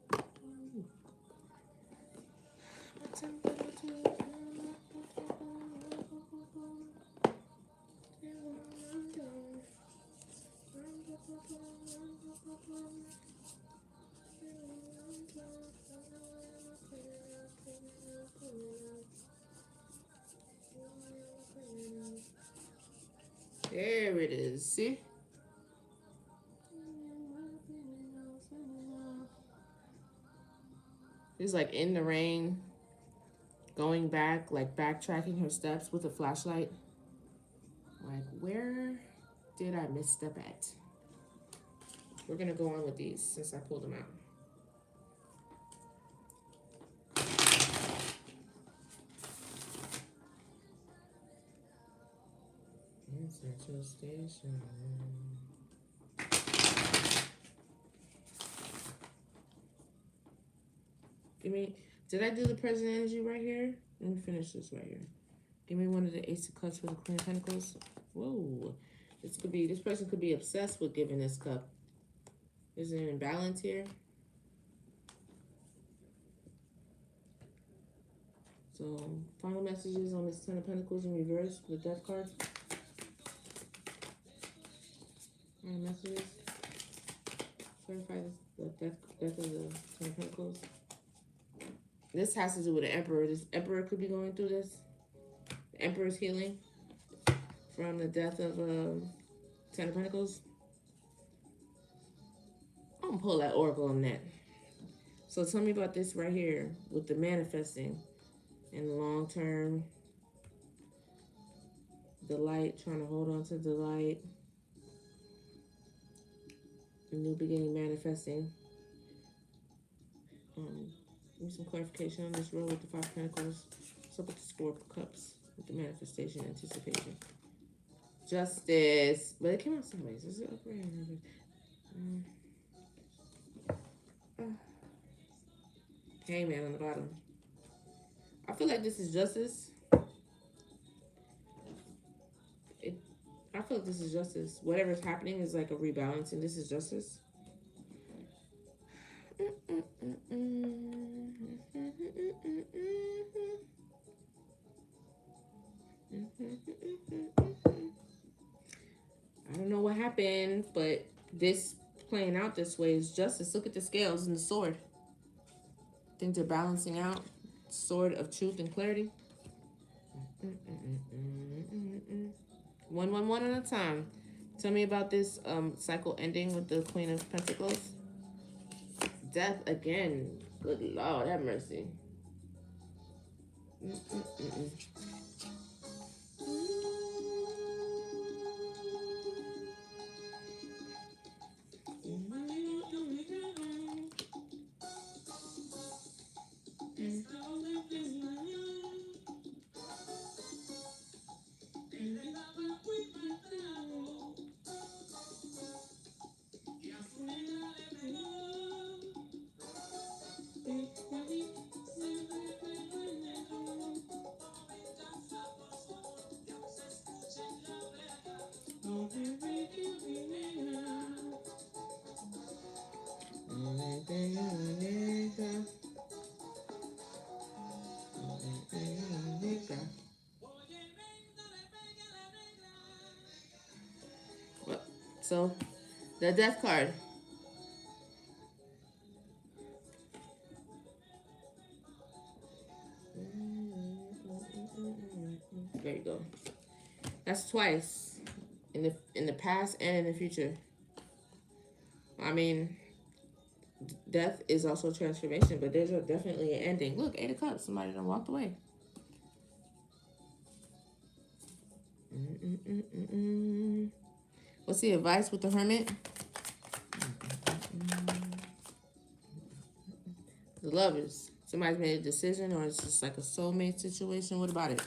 There it is. See? She's like in the rain, going back, like backtracking her steps with a flashlight. Like, where did I misstep at? We're gonna go on with these since I pulled them out. Central Station. Give me. Did I do the present energy right here? Let me finish this right here. Give me one of the Ace of Cups with the Queen of Pentacles. Whoa. This person could be obsessed with giving this cup. Is there an imbalance here? So, final messages on this Ten of Pentacles in reverse, the Death card. Final messages. Clarify the death of the Ten of Pentacles. This has to do with the Emperor. This Emperor could be going through this. The Emperor's healing from the death of Ten of Pentacles. I'm going to pull that Oracle on that. So tell me about this right here with the manifesting in the long term. The light, trying to hold on to the light. A new beginning manifesting. Give me some clarification on this row with the Five of Pentacles. What's up with the Four of Cups with the manifestation, anticipation? Justice. But it came out sideways. Is it up or Hangman on the bottom. I feel like this is justice. I feel like this is justice. Whatever's happening is like a rebalancing. This is justice. I don't know what happened, but this playing out this way is justice. Look at the scales and the sword. I think they're balancing out. Sword of truth and clarity. 1 at a time. Tell me about this cycle ending with the Queen of Pentacles. Death again. Good Lord, have mercy. So, the Death card. There you go. That's twice in the past and in the future. I mean, death is also transformation, but there's definitely an ending. Look, 8 of Cups. Somebody done walked away. What's the advice with the Hermit? The Lovers. Somebody's made a decision, or it's just like a soulmate situation. What about it?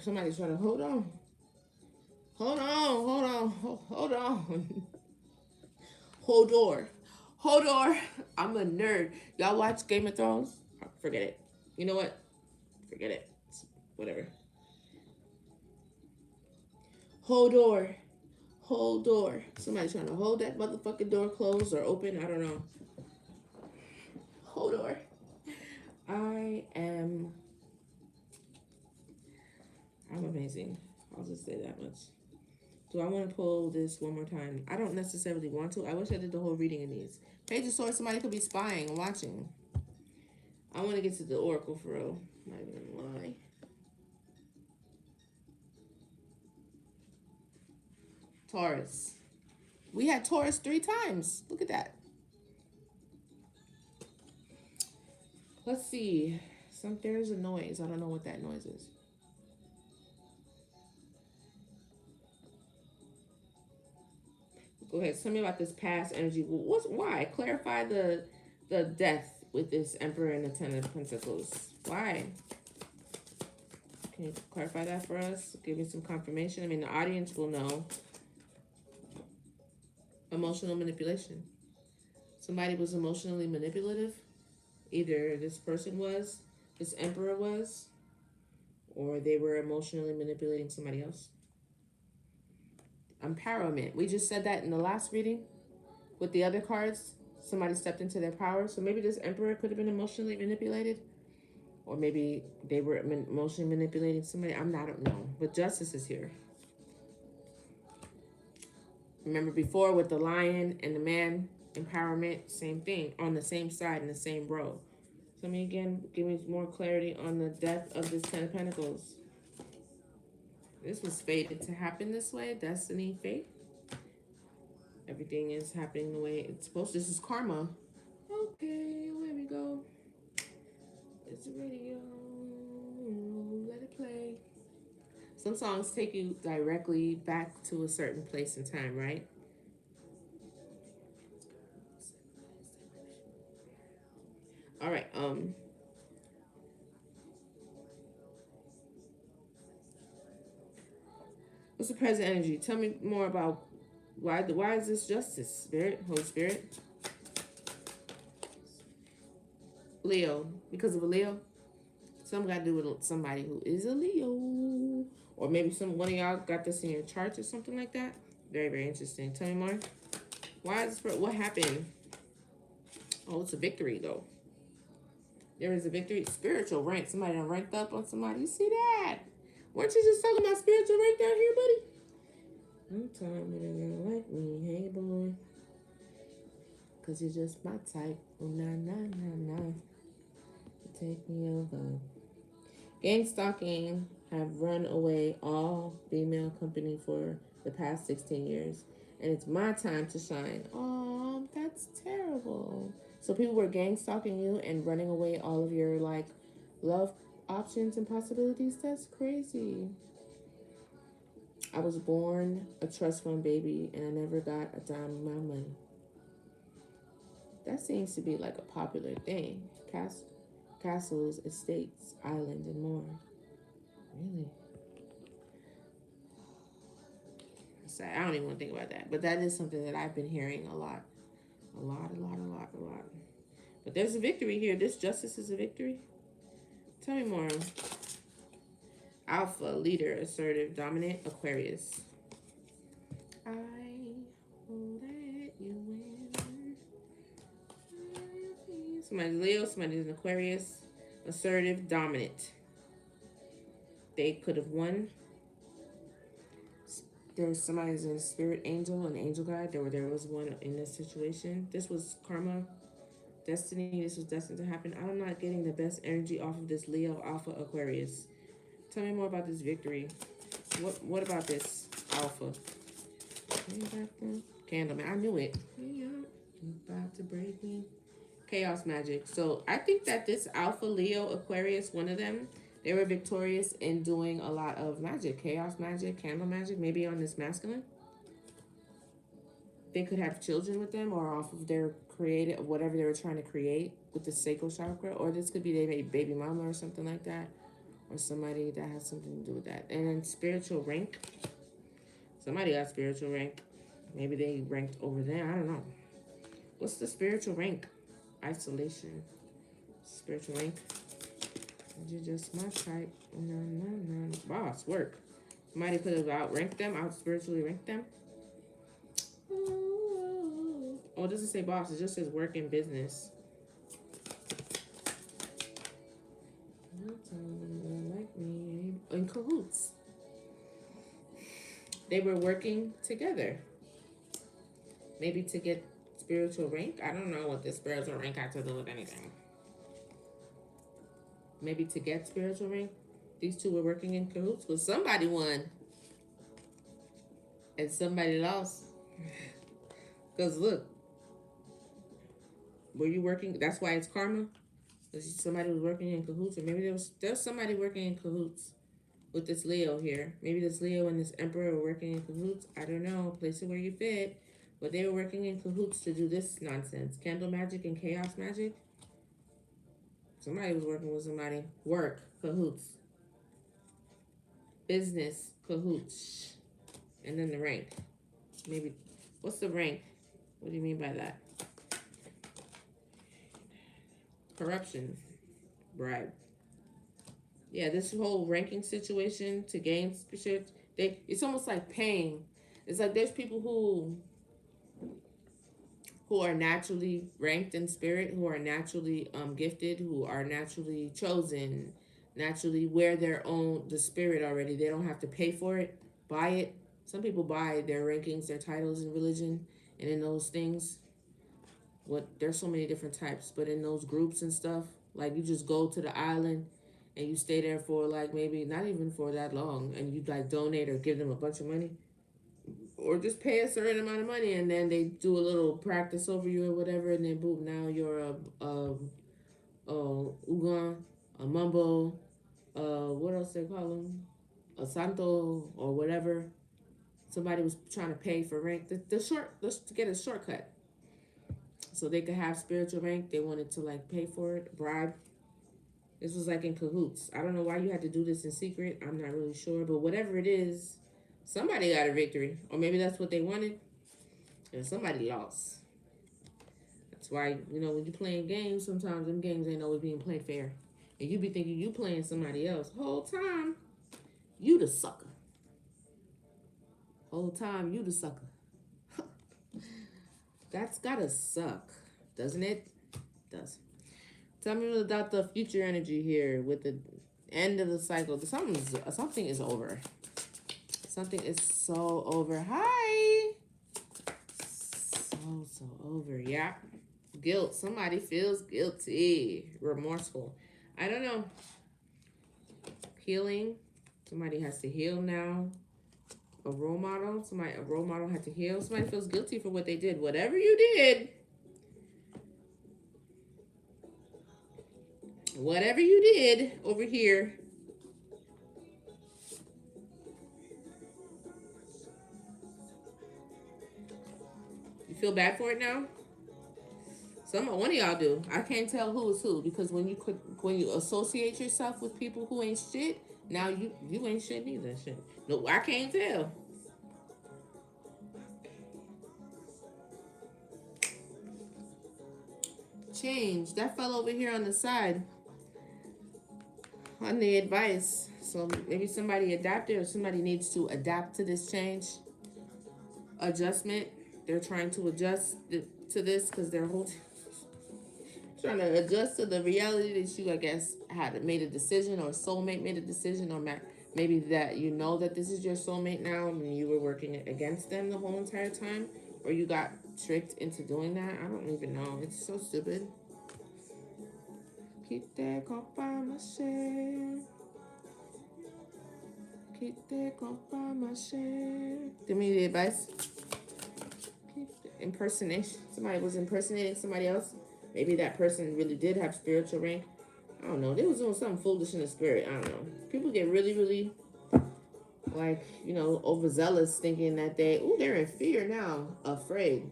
Somebody's trying to hold on. Hold on. Hold on. I'm a nerd. Y'all watch Game of Thrones? Forget it. You know what? Forget it. Whatever. Hold door. Somebody's trying to hold that motherfucking door closed or open. I don't know. Hold door. I'm amazing. I'll just say that much. Do I want to pull this one more time? I don't necessarily want to. I wish I did the whole reading in these. Page of Swords, somebody could be spying and watching. I want to get to the Oracle for real. Not even gonna lie. Taurus. We had Taurus 3 times. Look at that. Let's see. There's a noise. I don't know what that noise is. Go ahead. Tell me about this past energy. Why? Clarify the death with this Emperor and the Ten of Pentacles. Why? Can you clarify that for us? Give me some confirmation. I mean, the audience will know. Emotional manipulation. Somebody was emotionally manipulative. Either this person was, this Emperor was, or they were emotionally manipulating somebody else. Empowerment. We just said that in the last reading with the other cards. Somebody stepped into their power. So maybe this Emperor could have been emotionally manipulated. Or maybe they were emotionally manipulating somebody. I don't know. But justice is here. Remember before with the lion and the man, empowerment, same thing. On the same side in the same row. So me again, give me more clarity on the death of this Ten of Pentacles. This was fated to happen this way. Destiny, fate. Everything is happening the way it's supposed to. This is karma. Okay, here we go. It's a radio. Let it play. Some songs take you directly back to a certain place and time, right? All right. What's the present energy? Tell me more about why is this justice? Spirit, Holy Spirit. Leo. Because of a Leo? Something got to do with somebody who is a Leo. Or maybe one of y'all got this in your charts or something like that. Very, very interesting. Tell me more. Why is this? What happened? Oh, it's a victory, though. There is a victory. Spiritual rank. Somebody done ranked up on somebody. You see that? Weren't you just talking about spiritual rank down here, buddy? I'm time with a girl like me. Hey, boy. Because you're just my type. Oh, nah, nah, nah, nah. Take me over. Gang stalking have run away all female company for the past 16 years. And it's my time to shine. Oh, that's terrible. So people were gang stalking you and running away all of your like love options and possibilities. That's crazy. I was born a trust fund baby and I never got a dime of my money. That seems to be like a popular thing. Castles, estates, island, and more. Really? Sad. I don't even want to think about that. But that is something that I've been hearing a lot. A lot. But there's a victory here. This justice is a victory. Tell me more. Alpha, leader, assertive, dominant, Aquarius. I will let you win. Somebody's Leo, somebody's an Aquarius. Assertive, dominant. They could have won. There's somebody's a spirit angel, an angel guide. There was one in this situation. This was karma, destiny. This was destined to happen. I'm not getting the best energy off of this Leo, Alpha, Aquarius. Tell me more about this victory. What about this Alpha? Candleman. I knew it. Yeah, about to break me. Chaos magic. So I think that this Alpha, Leo, Aquarius, one of them, they were victorious in doing a lot of magic. Chaos magic, candle magic, maybe on this masculine. They could have children with them or off of their creative, whatever they were trying to create with the sacral chakra. Or this could be their baby mama or something like that. Or somebody that has something to do with that. And then spiritual rank. Somebody got spiritual rank. Maybe they ranked over there. I don't know. What's the spiritual rank? Isolation. Spiritual rank. You're just my type. No. Boss, work. Somebody could have outranked them, out spiritually ranked them. Oh, it doesn't say boss, it just says work in business. Like me. In cahoots. They were working together. Maybe to get spiritual rank. I don't know what the spiritual rank had to do with anything. Maybe to get spiritual rank, these two were working in cahoots. Well, somebody won. And somebody lost. Because look. Were you working? That's why it's karma. Somebody was working in cahoots. Or maybe there's somebody working in cahoots with this Leo here. Maybe this Leo and this Emperor were working in cahoots. I don't know. Place it where you fit. But they were working in cahoots to do this nonsense. Candle magic and chaos magic. Somebody was working with somebody. Work, cahoots. Business, cahoots. And then the rank. Maybe, what's the rank? What do you mean by that? Corruption. Bribe. Yeah, this whole ranking situation to gain shit, it's almost like paying. It's like there's people who are naturally ranked in spirit, who are naturally gifted, who are naturally chosen, naturally wear their own the spirit already. They don't have to pay for it, buy it. Some people buy their rankings, their titles in religion, and in those things. What there's so many different types, but in those groups and stuff, like you just go to the island and you stay there for like maybe not even for that long, and you like donate or give them a bunch of money or just pay a certain amount of money, and then they do a little practice over you or whatever, and then boom, now you're a ugan, a mumbo, what else they call them, a santo or whatever. Somebody was trying to pay for rank, let's get a shortcut, so they could have spiritual rank. They wanted to like pay for it, bribe. This was like in cahoots. I don't know why you had to do this in secret. I'm not really sure, but whatever it is, somebody got a victory, or maybe that's what they wanted, and somebody lost. That's why, when you're playing games, sometimes them games ain't always being played fair. And you be thinking you playing somebody else. Whole time, you the sucker. Whole time, you the sucker. That's gotta suck, doesn't it? It does. Tell me about the future energy here with the end of the cycle. Something is over. Something is so over. Hi. So over. Yeah. Guilt. Somebody feels guilty. Remorseful. I don't know. Healing. Somebody has to heal now. A role model had to heal. Somebody feels guilty for what they did. Whatever you did. Whatever you did over here. You feel bad for it now? One of y'all do. I can't tell who is who, because when you associate yourself with people who ain't shit, now you ain't shit neither. Shit. No, I can't tell. Change. That fell over here on the side. On the advice. So maybe somebody adapted, or somebody needs to adapt to this change. Adjustment. They're trying to adjust to this because they're trying to adjust to the reality that you, I guess, had made a decision, or soulmate made a decision, or maybe that that this is your soulmate now, and you were working against them the whole entire time, or you got tricked into doing that. I don't even know. It's so stupid. Keep that comp by my share. Keep that comp by my share. Give me the advice. Impersonation. Somebody was impersonating somebody else. Maybe that person really did have spiritual rank. I don't know. They was doing something foolish in the spirit. I don't know. People get really, really, like, overzealous, thinking that they're in fear now, afraid.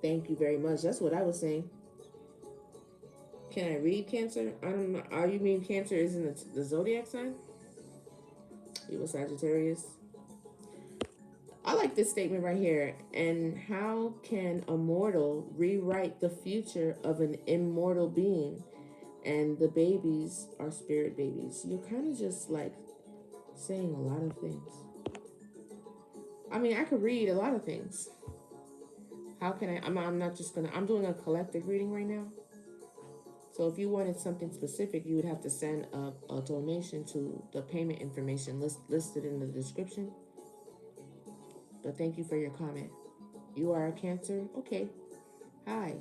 Thank you very much. That's what I was saying. Can I read Cancer? I don't know. Are you mean Cancer is in the zodiac sign? You were Sagittarius. I like this statement right here. And how can a mortal rewrite the future of an immortal being? And the babies are spirit babies. You're kind of just like saying a lot of things. I mean, I could read a lot of things. How can I? I'm not just gonna. I'm doing a collective reading right now. So if you wanted something specific, you would have to send a donation to the payment information listed in the description. But thank you for your comment. You are a Cancer? Okay. Hi,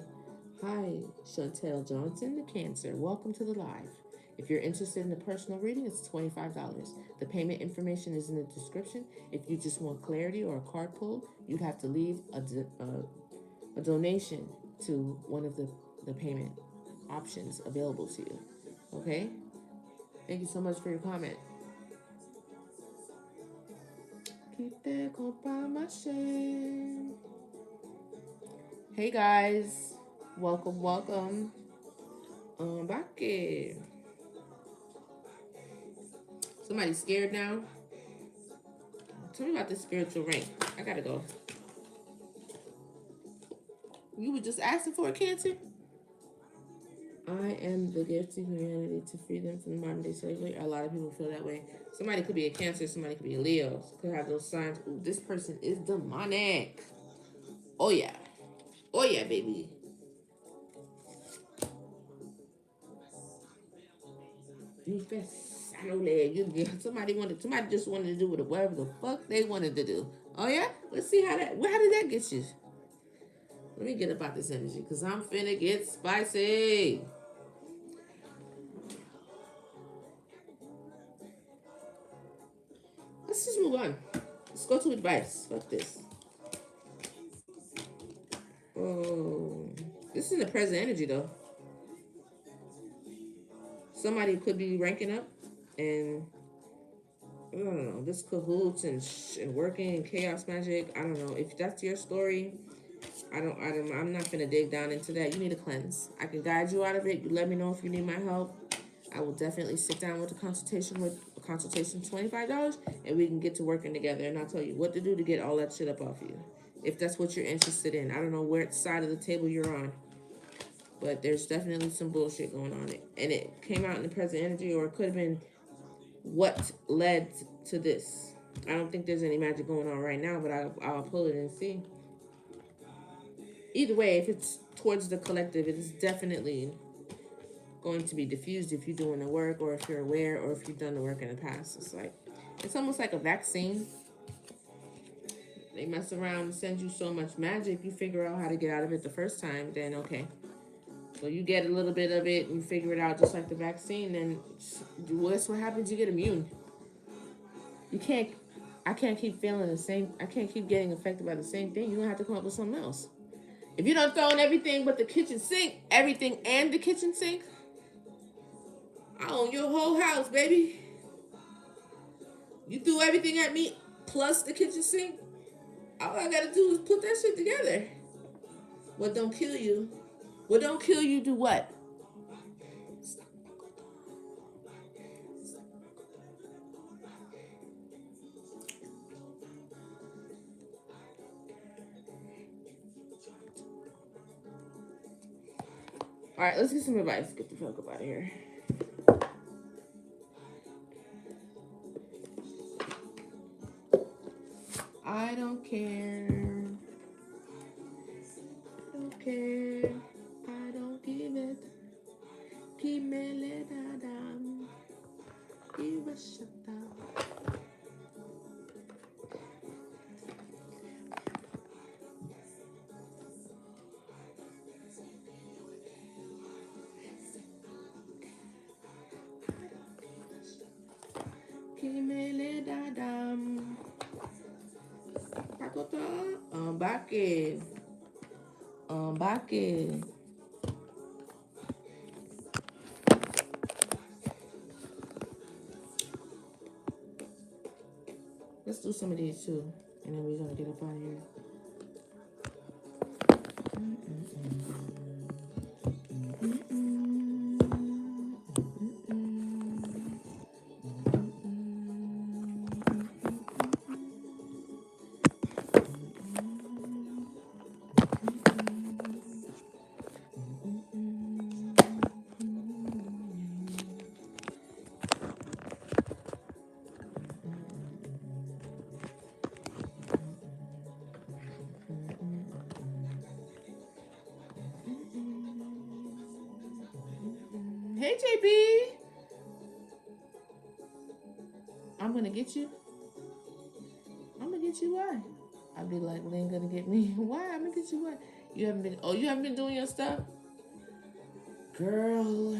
Chantel Johnson, the Cancer. Welcome to the live. If you're interested in a personal reading, it's $25. The payment information is in the description. If you just want clarity or a card pull, you'd have to leave a donation to one of the payment options available to you. Okay? Thank you so much for your comment. Keep that comp by my share. Hey guys, welcome. Back here. Somebody scared now? Tell me about this spiritual rank. I gotta go. You were just asking for a Cancer? I am the gift to humanity to free them from modern day slavery. A lot of people feel that way. Somebody could be a Cancer, somebody could be a Leo, could have those signs. Ooh, this person is demonic. Oh yeah. Oh yeah, baby. Somebody just wanted to do whatever the fuck they wanted to do. Oh yeah? Let's see how did that get you? Let me get about this energy because I'm finna get spicy. Let's just move on. Let's go to advice. Fuck this. Oh, this is the present energy though. Somebody could be ranking up, and I don't know, this cahoots and working and chaos magic. I don't know if that's your story. I'm not gonna dig down into that. You need a cleanse. I can guide you out of it. You let me know if you need my help. I will definitely sit down with a consultation $25, and we can get to working together. And I'll tell you what to do to get all that shit up off you, if that's what you're interested in. I don't know where side of the table you're on, but there's definitely some bullshit going on. And it came out in the present energy, or it could have been what led to this. I don't think there's any magic going on right now, but I'll pull it and see. Either way, if it's towards the collective, it is definitely going to be diffused if you're doing the work, or if you're aware, or if you've done the work in the past. It's almost like a vaccine. They mess around and send you so much magic, you figure out how to get out of it the first time, then okay. So you get a little bit of it and you figure it out just like the vaccine, then what's what happens? You get immune. I can't keep feeling the same. I can't keep getting affected by the same thing. You're going to have to come up with something else. If you don't throw in everything but the kitchen sink, everything and the kitchen sink, I own your whole house, baby. You threw everything at me plus the kitchen sink. All I gotta do is put that shit together. What don't kill you? What don't kill you do what? All right, let's get some advice. Get the fuck up out of here. I don't care. I don't care. I don't give it. Keep me let down. Give a shut down. Keep me let down. Pakota. Bake. Bake. Let's do some of these too, and then we're gonna get up out of here. Hey JP, I'm gonna get you. I'm gonna get you. Why? I'd be like, well, they ain't gonna get me. Why? I'm gonna get you. Why? You haven't been. Oh, you haven't been doing your stuff, girl.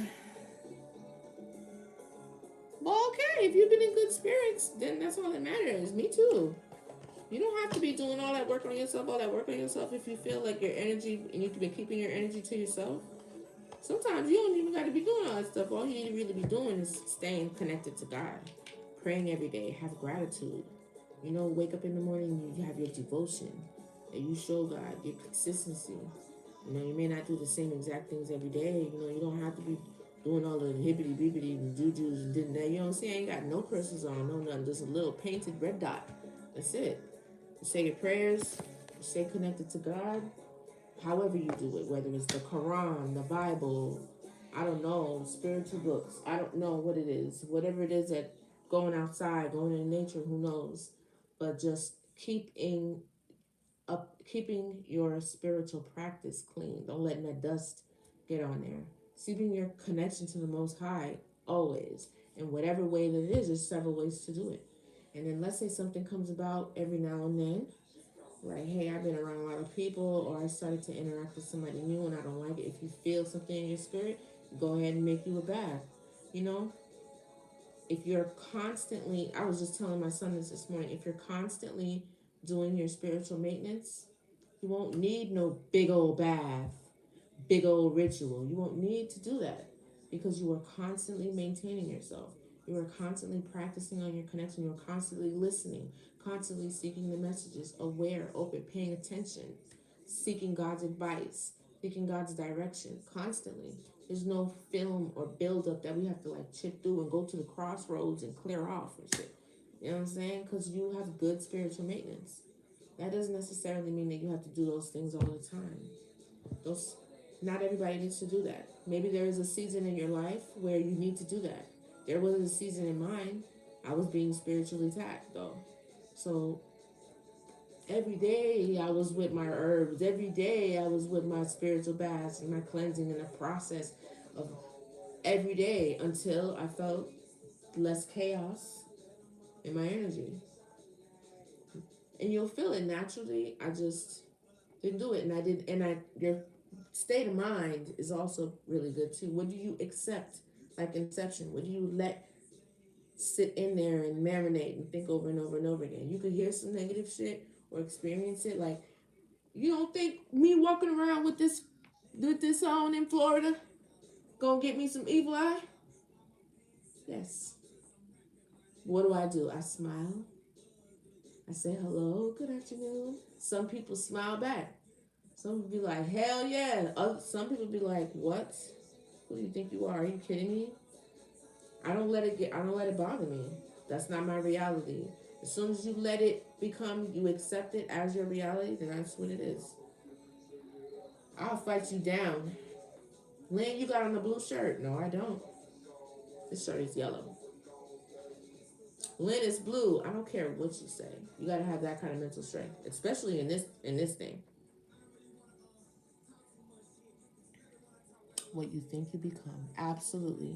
Well, okay. If you've been in good spirits, then that's all that matters. Me too. You don't have to be doing all that work on yourself, if you feel like your energy and you've been keeping your energy to yourself. Sometimes you don't even got to be doing all that stuff. All you need to really be doing is staying connected to God, praying every day, have gratitude. You know, wake up in the morning, you have your devotion, and you show God your consistency. You know, you may not do the same exact things every day. You know, you don't have to be doing all the hibbity bibbity and jujus and didn't that. You know what I'm saying? Ain't got no curses on, no nothing. Just a little painted red dot. That's it. You say your prayers, you stay connected to God, however you do it, whether it's the Quran, the Bible, I don't know, spiritual books. I don't know what it is. Whatever it is that going outside, going in nature, who knows? But just keeping your spiritual practice clean. Don't letting that dust get on there. Keeping your connection to the Most High always. In whatever way that it is, there's several ways to do it. And then let's say something comes about every now and then. Like, hey, I've been around a lot of people, or I started to interact with somebody new and I don't like it. If you feel something in your spirit, go ahead and make you a bath. You know, if you're constantly, I was just telling my son this morning, if you're constantly doing your spiritual maintenance, you won't need no big old bath, big old ritual. You won't need to do that because you are constantly maintaining yourself. You are constantly practicing on your connection. You're constantly listening, constantly seeking the messages, aware, open, paying attention, seeking God's advice, seeking God's direction constantly. There's no film or buildup that we have to like chip through and go to the crossroads and clear off and shit. You know what I'm saying? Because you have good spiritual maintenance. That doesn't necessarily mean that you have to do those things all the time. Those, not everybody needs to do that. Maybe there is a season in your life where you need to do that. There was a season in mine. I was being spiritually attacked though. So every day I was with my herbs. Every day I was with my spiritual baths and my cleansing and the process of every day until I felt less chaos in my energy. And you'll feel it naturally. I just didn't do it. And I did, and I, your state of mind is also really good too. What do you accept? Like Inception, what do you let sit in there and marinate and think over and over and over again? You could hear some negative shit or experience it. Like, you don't think me walking around with this on in Florida gonna get me some evil eye? Yes. What do? I smile. I say hello, good afternoon. Some people smile back. Some people be like, hell yeah. Some people be like, what? Who do you think you are? Are you kidding me? I don't let it bother me. That's not my reality. As soon as you let it become, you accept it as your reality, then that's what it is. I'll fight you down. Lynn, you got on the blue shirt. No, I don't. This shirt is yellow. Lynn is blue. I don't care what you say. You gotta have that kind of mental strength, especially in this thing. What you think you become. Absolutely.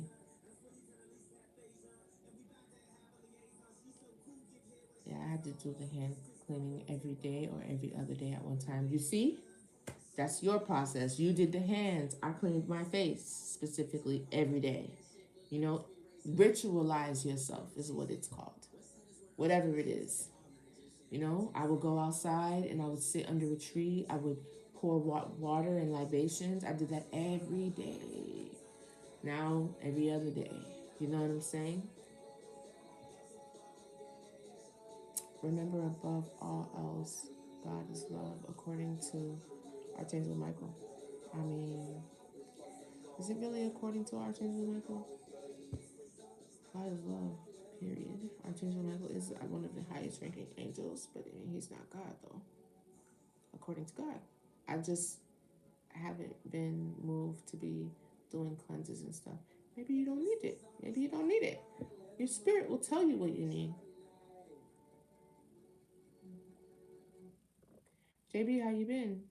Yeah, I had to do the hand cleaning every day or every other day at one time. You see? That's your process. You did the hands. I cleaned my face specifically every day. You know, ritualize yourself is what it's called. Whatever it is. You know, I would go outside and I would sit under a tree. I would pour water and libations. I did that every day. Now, every other day. You know what I'm saying? Remember above all else, God is love, according to Archangel Michael. I mean, is it really according to Archangel Michael? God is love, period. Archangel Michael is one of the highest ranking angels, but I mean, he's not God, though, according to God. I just haven't been moved to be doing cleanses and stuff. Maybe you don't need it. Maybe you don't need it. Your spirit will tell you what you need. JB, how you been?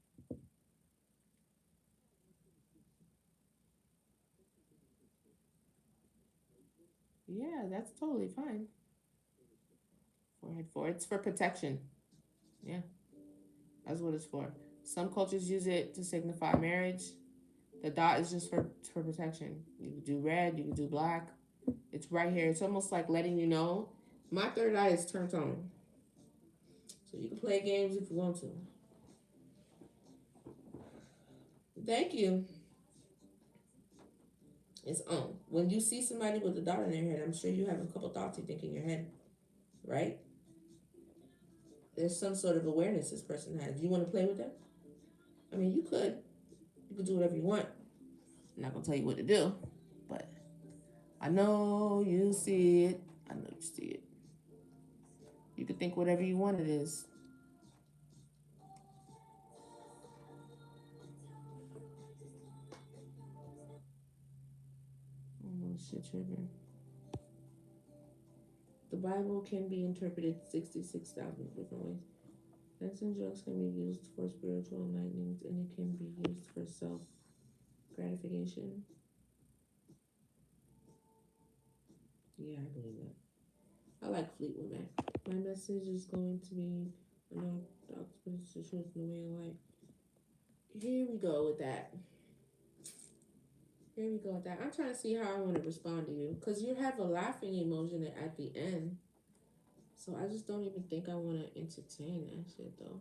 Yeah, that's totally fine. Forehead four. It's for protection. Yeah, that's what it's for. Some cultures use it to signify marriage. The dot is just for protection. You could do red, you could do black. It's right here. It's almost like letting you know my third eye is turned on. So you can play games if you want to. Thank you. It's on. When you see somebody with a dot in their head, I'm sure you have a couple thoughts you think in your head, right? There's some sort of awareness this person has. You want to play with them? I mean, you could. You could do whatever you want. I'm not gonna tell you what to do, but I know you see it. I know you see it. You can think whatever you want it is. Shit tripping. The Bible can be interpreted 66,000 different ways. Sex and drugs can be used for spiritual enlightenment, and it can be used for self gratification. Yeah, I believe that. I like Fleetwood Mac. My message is going to be unorthodox, but it's the truth in the way of life. Here we go with that. Here we go with that. I'm trying to see how I want to respond to you, because you have a laughing emotion at the end. So I just don't even think I want to entertain that shit, though.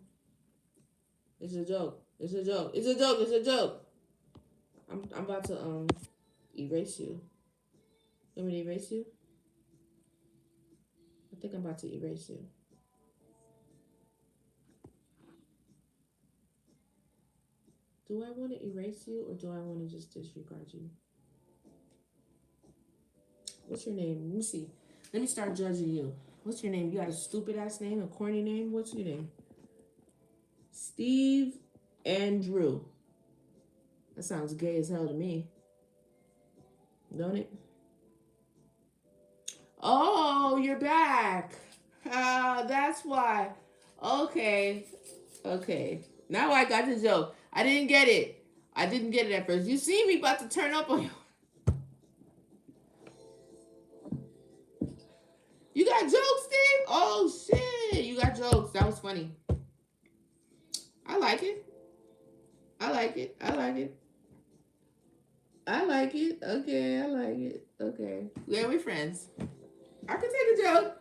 It's a joke. It's a joke. It's a joke. It's a joke. I'm about to erase you. You want me to erase you? I think I'm about to erase you. Do I want to erase you, or do I want to just disregard you? What's your name? Let me see. Let me start judging you. What's your name? You got a stupid ass name, a corny name? What's your name? Steve Andrew. That sounds gay as hell to me. Don't it? Oh, you're back. That's why. Okay. Okay. Now I got the joke. I didn't get it. I didn't get it at first. You see me about to turn up on you. You got jokes, Steve? Oh, shit. You got jokes. That was funny. I like it. I like it. I like it. I like it. Okay, I like it. Okay. Yeah, we're friends. I can take a joke.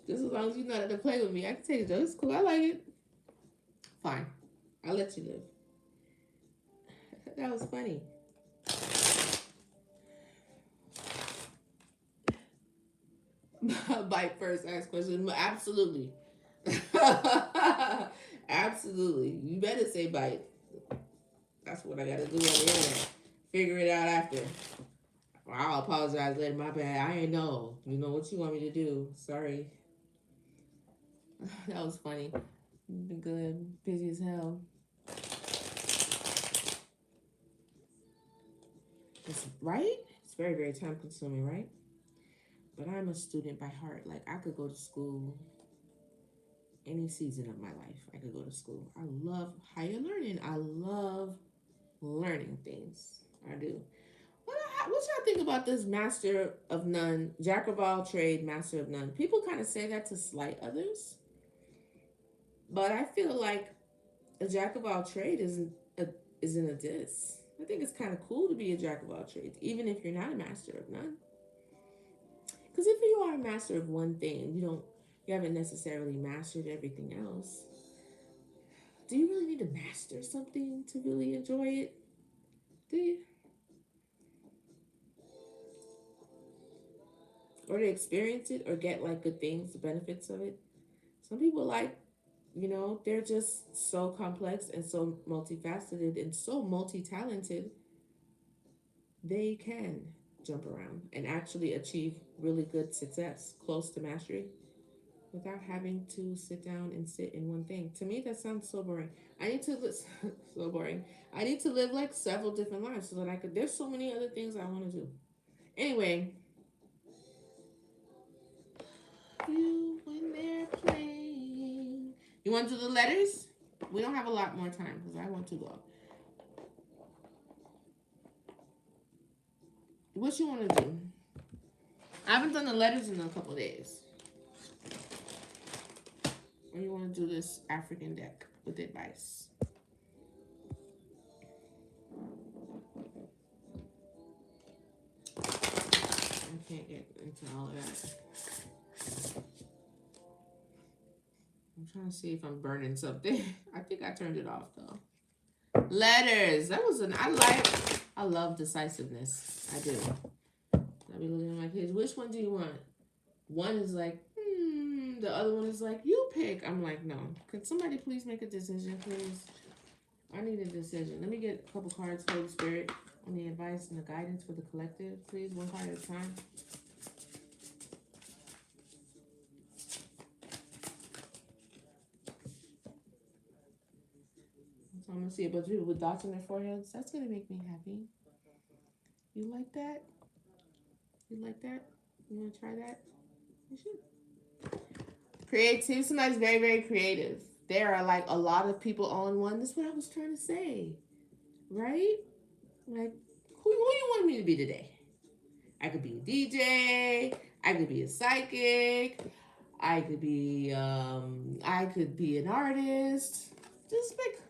Just as long as you know how to play with me, I can take a joke. It's cool. I like it. Fine. I'll let you live. That was funny. Bite first, ask question. Absolutely. Absolutely. You better say bite. That's what I gotta do on the internet. Figure it out after. I'll apologize later. My bad. I ain't know. You know what you want me to do. Sorry. That was funny. Been good. Busy as hell. Right? It's very, very time consuming, right? But I'm a student by heart. Like, I could go to school any season of my life. I could go to school. I love higher learning. I love learning things. I do. What y'all think about this master of none, jack of all trade, master of none? People kind of say that to slight others, but I feel like a jack of all trade isn't a diss. I think it's kind of cool to be a jack of all trades, even if you're not a master of none. Because if you are a master of one thing, you haven't necessarily mastered everything else. Do you really need to master something to really enjoy it? Do you? Or to experience it or get like good things, the benefits of it. Some people they're just so complex and so multifaceted and so multi-talented, they can jump around and actually achieve really good success, close to mastery, without having to sit down and sit in one thing. To me, that sounds so boring. I need to so boring. I need to live like several different lives so that I could. There's so many other things I want to do. Anyway, you when they're playing. You want to do the letters? We don't have a lot more time because I want to go. What you want to do? I haven't done the letters in a couple of days. Or you want to do this African deck with advice? I can't get into all of that. I'm trying to see if I'm burning something. I think I turned it off though. Letters. That was I love decisiveness. I do. I be looking at my kids. Which one do you want? One is like, the other one is like, you pick. I'm like, no. Could somebody please make a decision, please? I need a decision. Let me get a couple cards, Holy Spirit, on the advice and the guidance for the collective, please, one card at a time. So I'm gonna see a bunch of people with dots on their foreheads. That's gonna make me happy. You like that? You like that? You want to try that? You should. Creative. Somebody's very, very creative. There are like a lot of people all in one. That's what I was trying to say. Right? Like, who you want me to be today? I could be a DJ. I could be a psychic. I could be an artist. Just pick.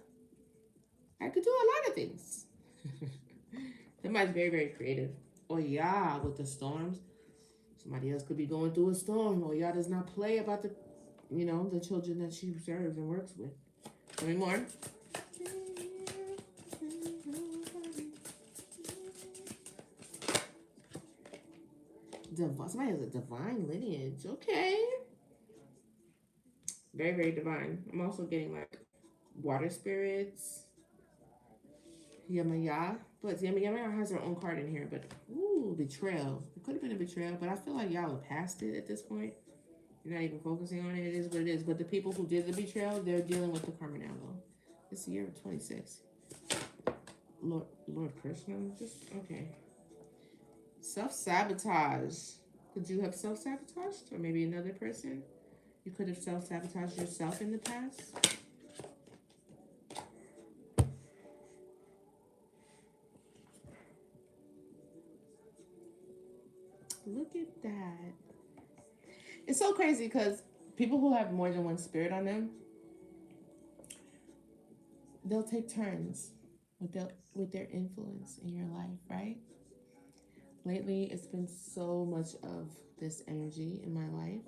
I could do a lot of things. Somebody's very, very creative. Oh yeah, with the storms. Somebody else could be going through a storm. Oh yeah, does not play about the children that she serves and works with. Any more? Somebody has a divine lineage. Okay. Very, very divine. I'm also getting like water spirits. Yamaya. But Yamaya has her own card in here. But, ooh, betrayal. It could have been a betrayal, but I feel like y'all have passed it at this point. You're not even focusing on it. It is what it is. But the people who did the betrayal, they're dealing with the karma now, though. It's the year of 26. Lord Krishna? Just, okay. Self-sabotage. Could you have self-sabotaged? Or maybe another person? You could have self-sabotaged yourself in the past? Look at that. It's so crazy because people who have more than one spirit on them, they'll take turns with their influence in your life, right? Lately, it's been so much of this energy in my life.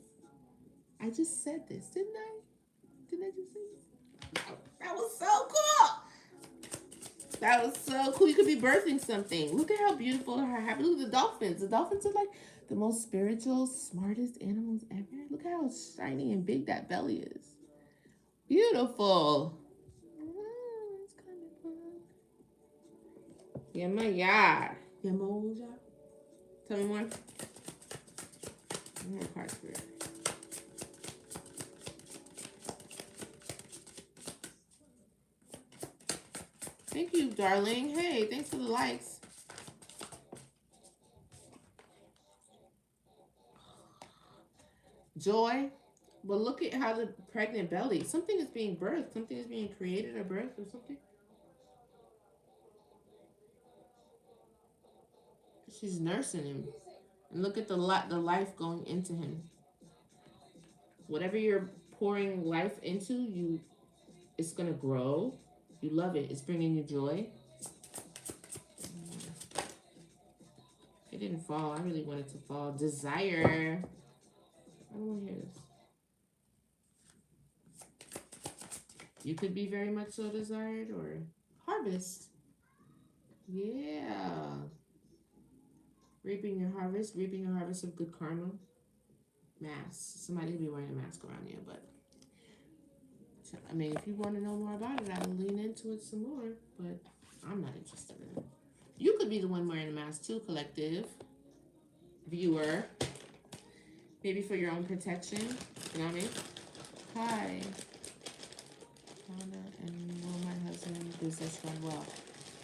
I just said this, didn't I? Didn't I just say this? That was so cool. That was so cool. You could be birthing something. Look at how beautiful her happy. Look at the dolphins. The dolphins are like the most spiritual, smartest animals ever. Look how shiny and big that belly is. Beautiful. Oh, it's kind of fun. Yamaya. Yamoja. Tell me more. More card spirit. Thank you, darling. Hey, thanks for the likes. Joy. But look at how the pregnant belly. Something is being birthed. Something is being created or birthed or something. She's nursing him. And look at the life going into him. Whatever you're pouring life into, it's gonna grow. You love it. It's bringing you joy. It didn't fall. I really wanted to fall. Desire. I don't want to hear this. You could be very much so desired, or harvest. Yeah. Reaping your harvest of good karma. Mask. Somebody could be wearing a mask around you, but I mean, if you want to know more about it, I'll lean into it some more, but I'm not interested in it. You could be the one wearing a mask too, collective viewer. Maybe for your own protection. You know what I mean? Hi. Donna and my husband business run well.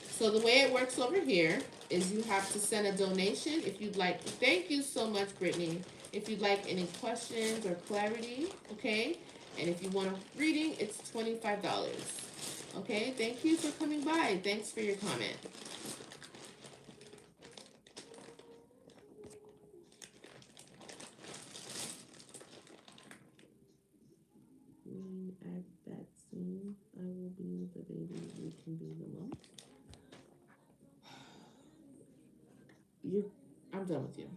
So the way it works over here is you have to send a donation if you'd like. Thank you so much, Brittany. If you'd like any questions or clarity, okay? And if you want a reading, it's $25. Okay, thank you for coming by. Thanks for your comment. At that scene, I will be the baby. You can be the mom. I'm done with you.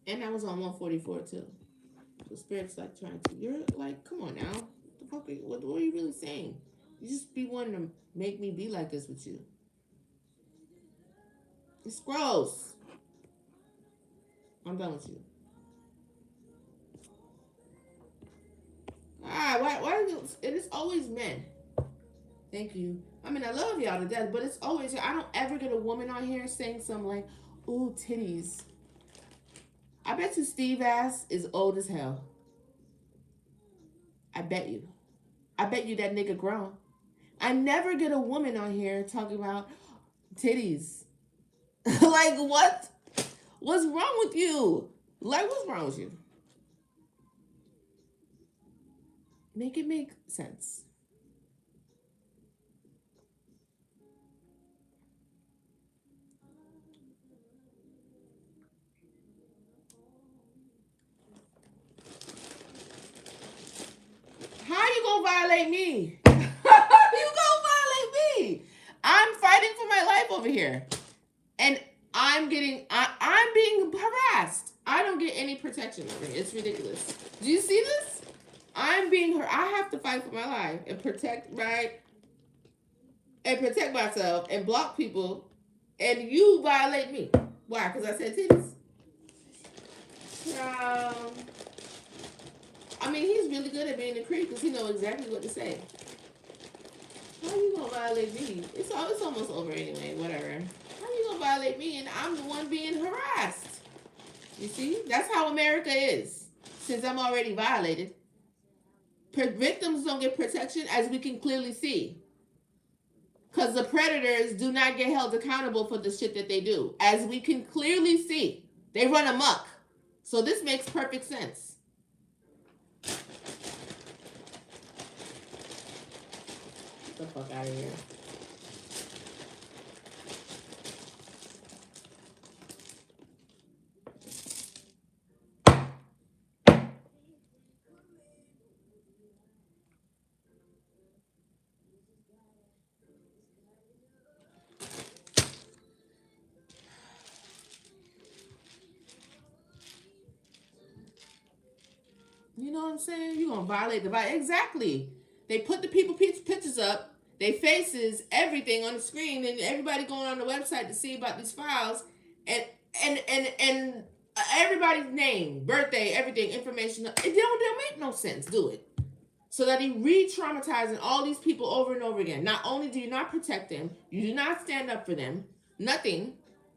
And I was on 144 too. The spirit's like trying to. You're like, come on now. The fuck are you, what are you really saying? You just be wanting to make me be like this with you. It's gross. I'm done with you. Why are you? It is always men. Thank you. I mean, I love y'all to death, but it's always. I don't ever get a woman on here saying something like, "Ooh, titties." I bet you Steve ass is old as hell. I bet you. I bet you that nigga grown. I never get a woman on here talking about titties. Like, what? What's wrong with you? Like, what's wrong with you? Make it make sense. How you gonna violate me? How you gonna violate me? I'm fighting for my life over here, and I'm being harassed. I don't get any protection over here. It's ridiculous. Do you see this? I'm being hurt. I have to fight for my life and protect myself and block people, and you violate me. Why? Because I said titties. Um, I mean, he's really good at being a creep because he knows exactly what to say. How you gonna violate me? It's almost over anyway. Whatever. How you gonna violate me and I'm the one being harassed? You see, that's how America is. Since I'm already violated, victims don't get protection, as we can clearly see, because the predators do not get held accountable for the shit that they do, as we can clearly see. They run amok. So this makes perfect sense. Get the fuck out of here. You know what I'm saying? You're gonna violate the right. Exactly. They put the people pictures up, their faces, everything on the screen, and everybody going on the website to see about these files, and and everybody's name, birthday, everything, information. It don't make no sense. Do it. So that he re-traumatizing all these people over and over again. Not only do you not protect them, you do not stand up for them. Nothing.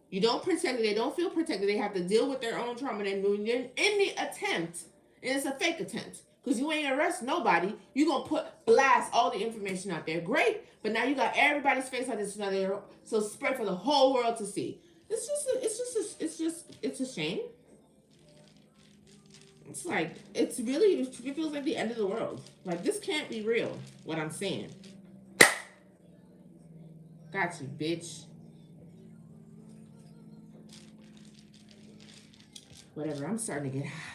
You don't protect them. They don't feel protected. They have to deal with their own trauma. And when you're in the attempt, and it's a fake attempt, because you ain't arrest nobody, you gonna blast all the information out there. Great, but now you got everybody's face on this another, so spread for the whole world to see. It's a shame. It's like it feels like the end of the world. Like, this can't be real. What I'm saying. Got you, bitch. Whatever. I'm starting to get hot.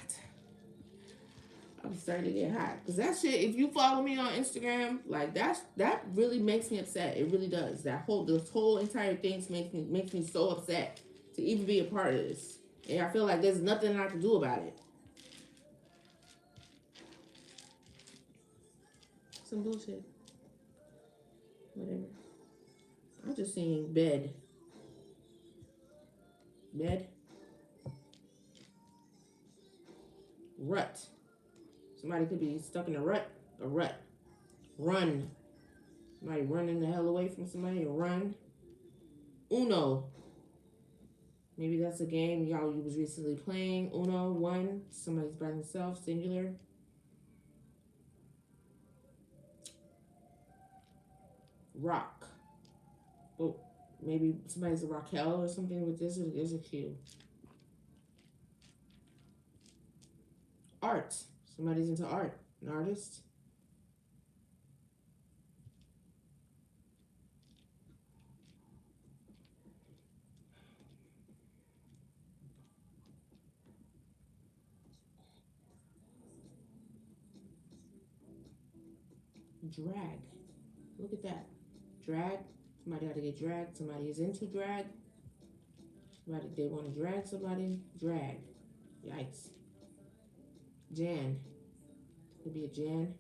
I'm starting to get hot. Because that shit, if you follow me on Instagram, like that really makes me upset. It really does. This whole entire thing makes me so upset to even be a part of this. And I feel like there's nothing I can do about it. Some bullshit. Whatever. I'm just seeing bed. Bed. Rut. Somebody could be stuck in a rut. A rut. Run. Somebody running the hell away from somebody. Run. Uno. Maybe that's a game y'all was recently playing. Uno. One. Somebody's by themselves. Singular. Rock. Oh, maybe somebody's a Raquel or something with this. There's a Q. Art. Somebody's into art. An artist. Drag. Look at that. Drag. Somebody had to get dragged. Somebody is into drag. Somebody, they want to drag somebody. Drag. Yikes. Jan. Could be a Jan.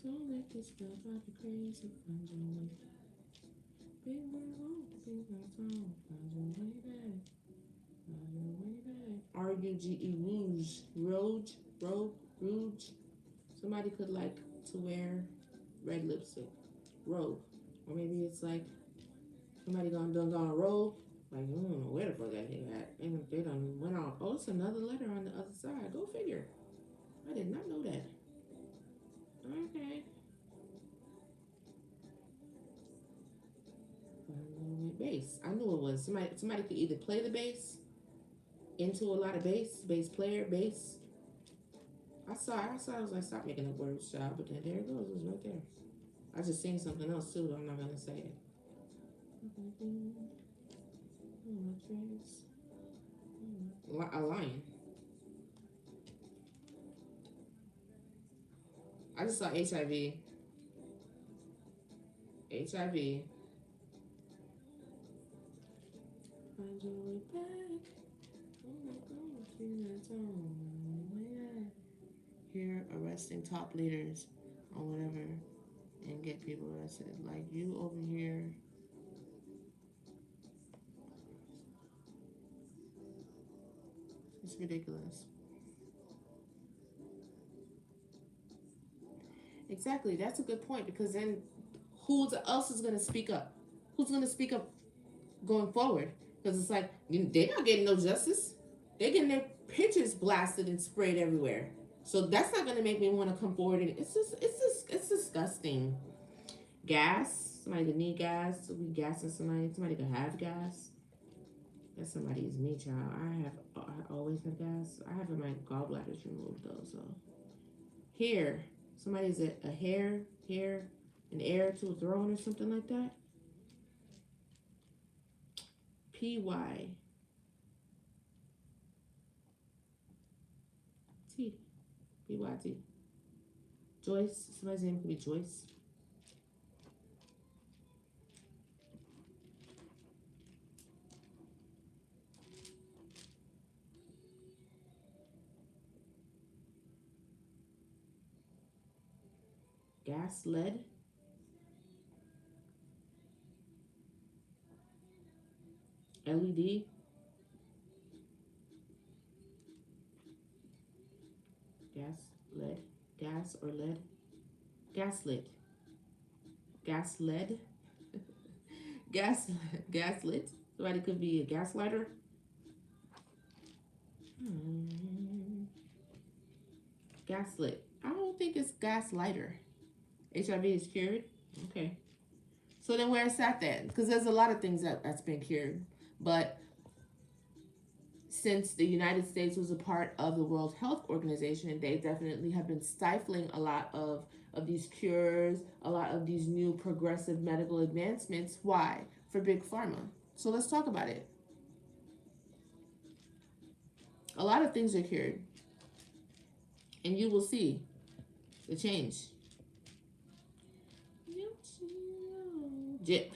Don't let this girl drive you crazy. Find your way. Big boy won't be my song. Find your way back. Find your way back. R-U-G-E. Rouge. Rouge. Rogue. Rouge. Somebody could like to wear red lipstick. Rogue. Or maybe it's like somebody done a rogue. Like, I don't know where the fuck that nigga at. And they done went off. Oh, it's another letter on the other side. Go figure. I did not know that. Okay. bass. I knew it was. Somebody could either play the bass, into a lot of bass player, bass. I was like, stop making up words, child. But then there it goes. It was right there. I just seen something else too. I'm not gonna say it. A lion. I just saw HIV. HIV. Find your way back. Here arresting top leaders or whatever and get people arrested. Like you over here. It's ridiculous. Exactly. That's a good point because then who else is going to speak up? Who's going to speak up going forward? Because it's like they're not getting no justice. They're getting their pictures blasted and sprayed everywhere. So that's not going to make me want to come forward. And it's disgusting. Gas. Somebody could need gas. So we gassing somebody. Somebody could have gas. That somebody is me, child. I always have gas. I have my gallbladders removed though. So here, somebody's a hair, an heir to a throne or something like that. P-Y. T. P-Y-T. Joyce. Somebody's name could be Joyce. Gas, lead. LED. Gas, lead. Gas or lead. Gaslit. Gaslead. gas gaslit. Somebody could be a gaslighter. Gaslit. I don't think it's gaslighter. HIV is cured. Okay. So then where's that then? Because there's a lot of things that's been cured. But since the United States was a part of the World Health Organization, they definitely have been stifling a lot of these cures, a lot of these new progressive medical advancements. Why? For Big Pharma. So let's talk about it. A lot of things are cured. And you will see the change. Jip.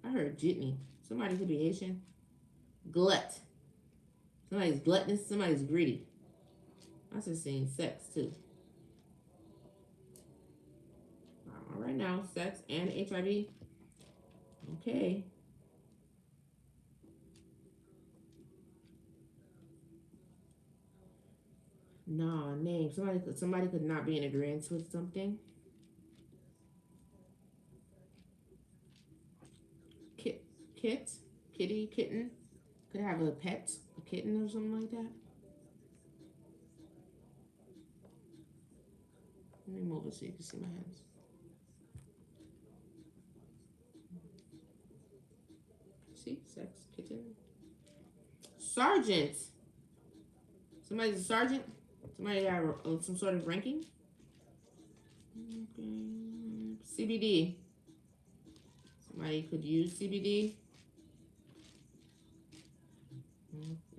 I heard jitney. Somebody could be Haitian. Glut. Somebody's gluttonous, somebody's greedy. I just saying sex too. All right now, sex and HIV. Okay. Nah, name. Somebody could not be in agreement with something. Kit, kitty, kitten. Could have a pet, a kitten or something like that. Let me move it so you can see my hands. See, sex, kitten. Sergeant. Somebody's a sergeant. Somebody got some sort of ranking. Okay. CBD. Somebody could use CBD.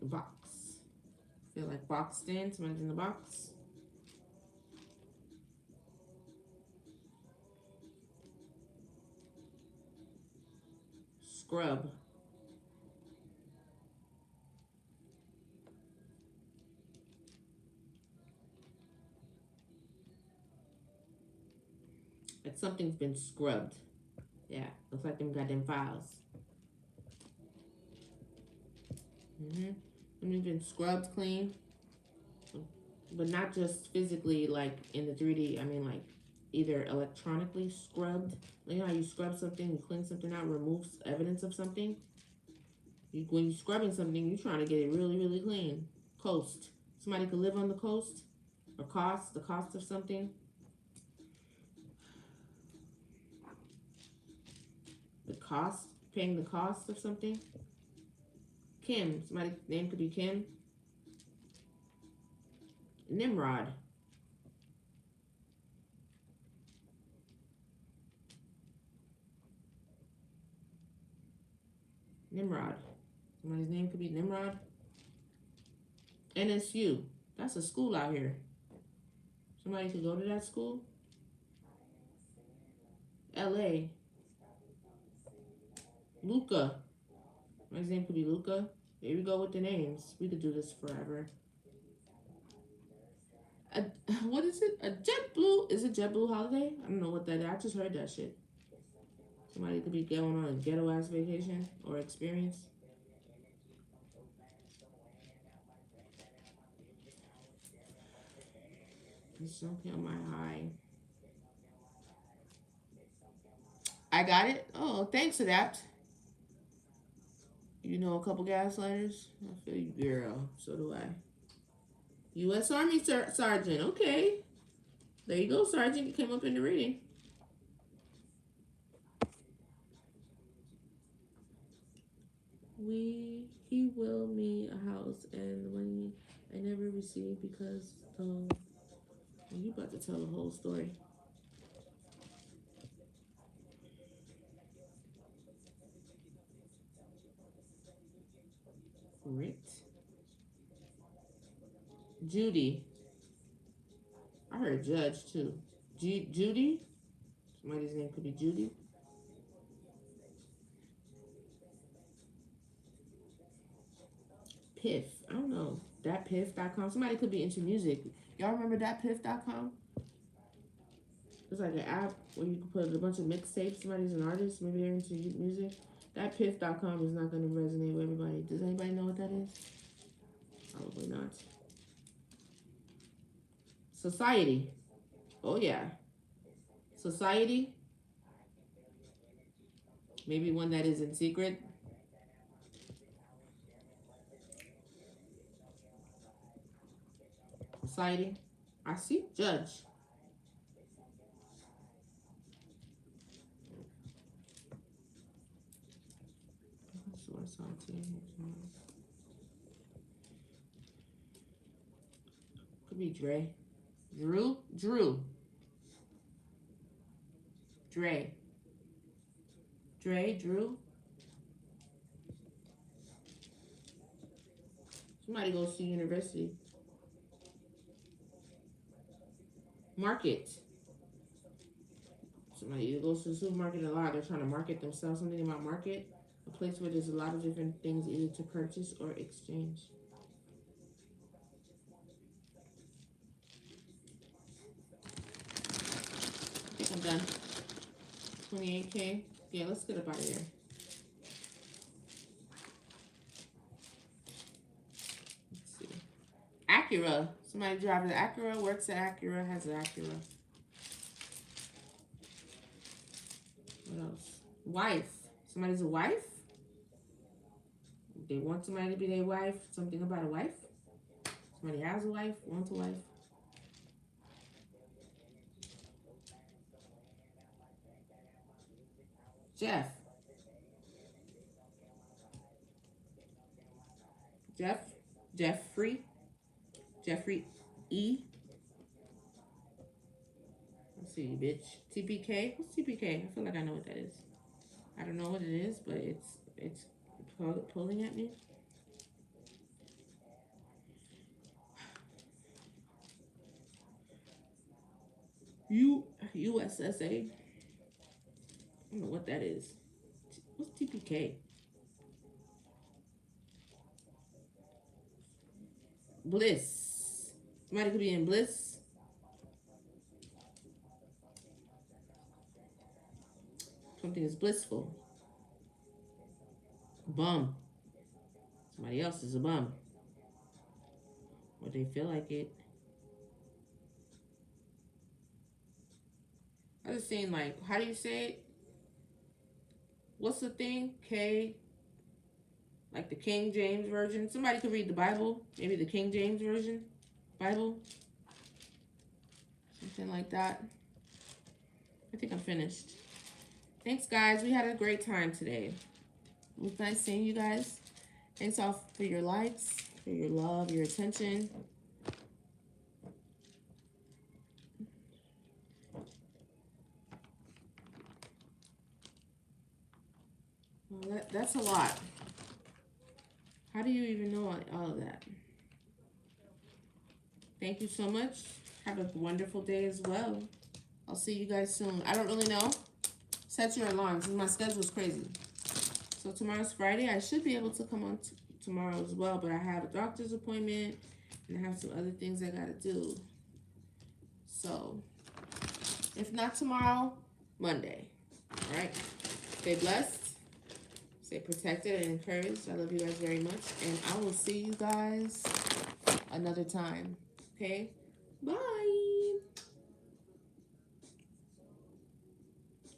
Box. Feel like box stand. Somebody's in the box. Scrub. Like something's been scrubbed. Yeah, looks like them goddamn files. Something's been scrubbed clean. But not just physically, like in the 3D. I mean, like either electronically scrubbed. You know how you scrub something, you clean something out, removes evidence of something. When you're scrubbing something, you're trying to get it really, really clean. Coast. Somebody could live on the coast. Or the cost of something. The paying the cost of something. Kim. Somebody's name could be Kim. Nimrod. Nimrod. Somebody's name could be Nimrod. NSU. That's a school out here. Somebody could go to that school. LA. Luca. Somebody's name could be Luca. Here we go with the names. We could do this forever. What is it? A JetBlue? Is it JetBlue holiday? I don't know what that is. I just heard that shit. Somebody could be going on a ghetto ass vacation or experience. It's okay on my high. I got it. Oh, thanks, Adapt. You know a couple gaslighters? I feel you, girl. So do I. U.S. Army Sergeant. Okay. There you go, Sergeant. You came up in the reading. He will me a house and the money I never received because you about to tell the whole story. Great. Judy. I heard Judge too. Judy? Somebody's name could be Judy. Piff. I don't know. Thatpiff.com. Somebody could be into music. Y'all remember thatpiff.com? It's like an app where you can put a bunch of mixtapes. Somebody's an artist. Maybe they're into music. Thatpiff.com is not going to resonate with everybody. Does anybody know what that is? Probably not. Society. Oh, yeah. Society. Maybe one that is in secret. Society. I see. Judge. Could be Dre. Drew. Dre. Drew. Somebody goes to university. Market. Somebody either goes to the supermarket a lot. They're trying to market themselves. Something about market. A place where there's a lot of different things either to purchase or exchange. I think I'm done. 28K. Yeah, let's get up out of here. Let's see. Acura. Somebody drives an Acura, works at Acura, has an Acura. What else? Wife. Somebody's a wife? They want somebody to be their wife. Something about a wife. Somebody has a wife, wants a wife. Jeffrey E. Let's see, bitch. TPK. What's TPK? I feel like I know what that is. I don't know what it is, but it's pulling at me. USSA. I don't know what that is. What's TPK? Bliss. Somebody could be in bliss. Something is blissful. Bum. Somebody else is a bum. Or they feel like it. I was saying, like, how do you say it? What's the thing? K. Like the King James Version. Somebody could read the Bible. Maybe the King James Version. Bible. Something like that. I think I'm finished. Thanks, guys. We had a great time today. It was nice seeing you guys. Thanks all for your likes, for your love, your attention. Well, that's a lot. How do you even know all of that? Thank you so much. Have a wonderful day as well. I'll see you guys soon. I don't really know. Set your alarms. My schedule's crazy. So tomorrow's Friday. I should be able to come on tomorrow as well, but I have a doctor's appointment and I have some other things I gotta do. So if not tomorrow, Monday. All right. Stay blessed. Stay protected and encouraged. I love you guys very much, and I will see you guys another time. Okay. Bye.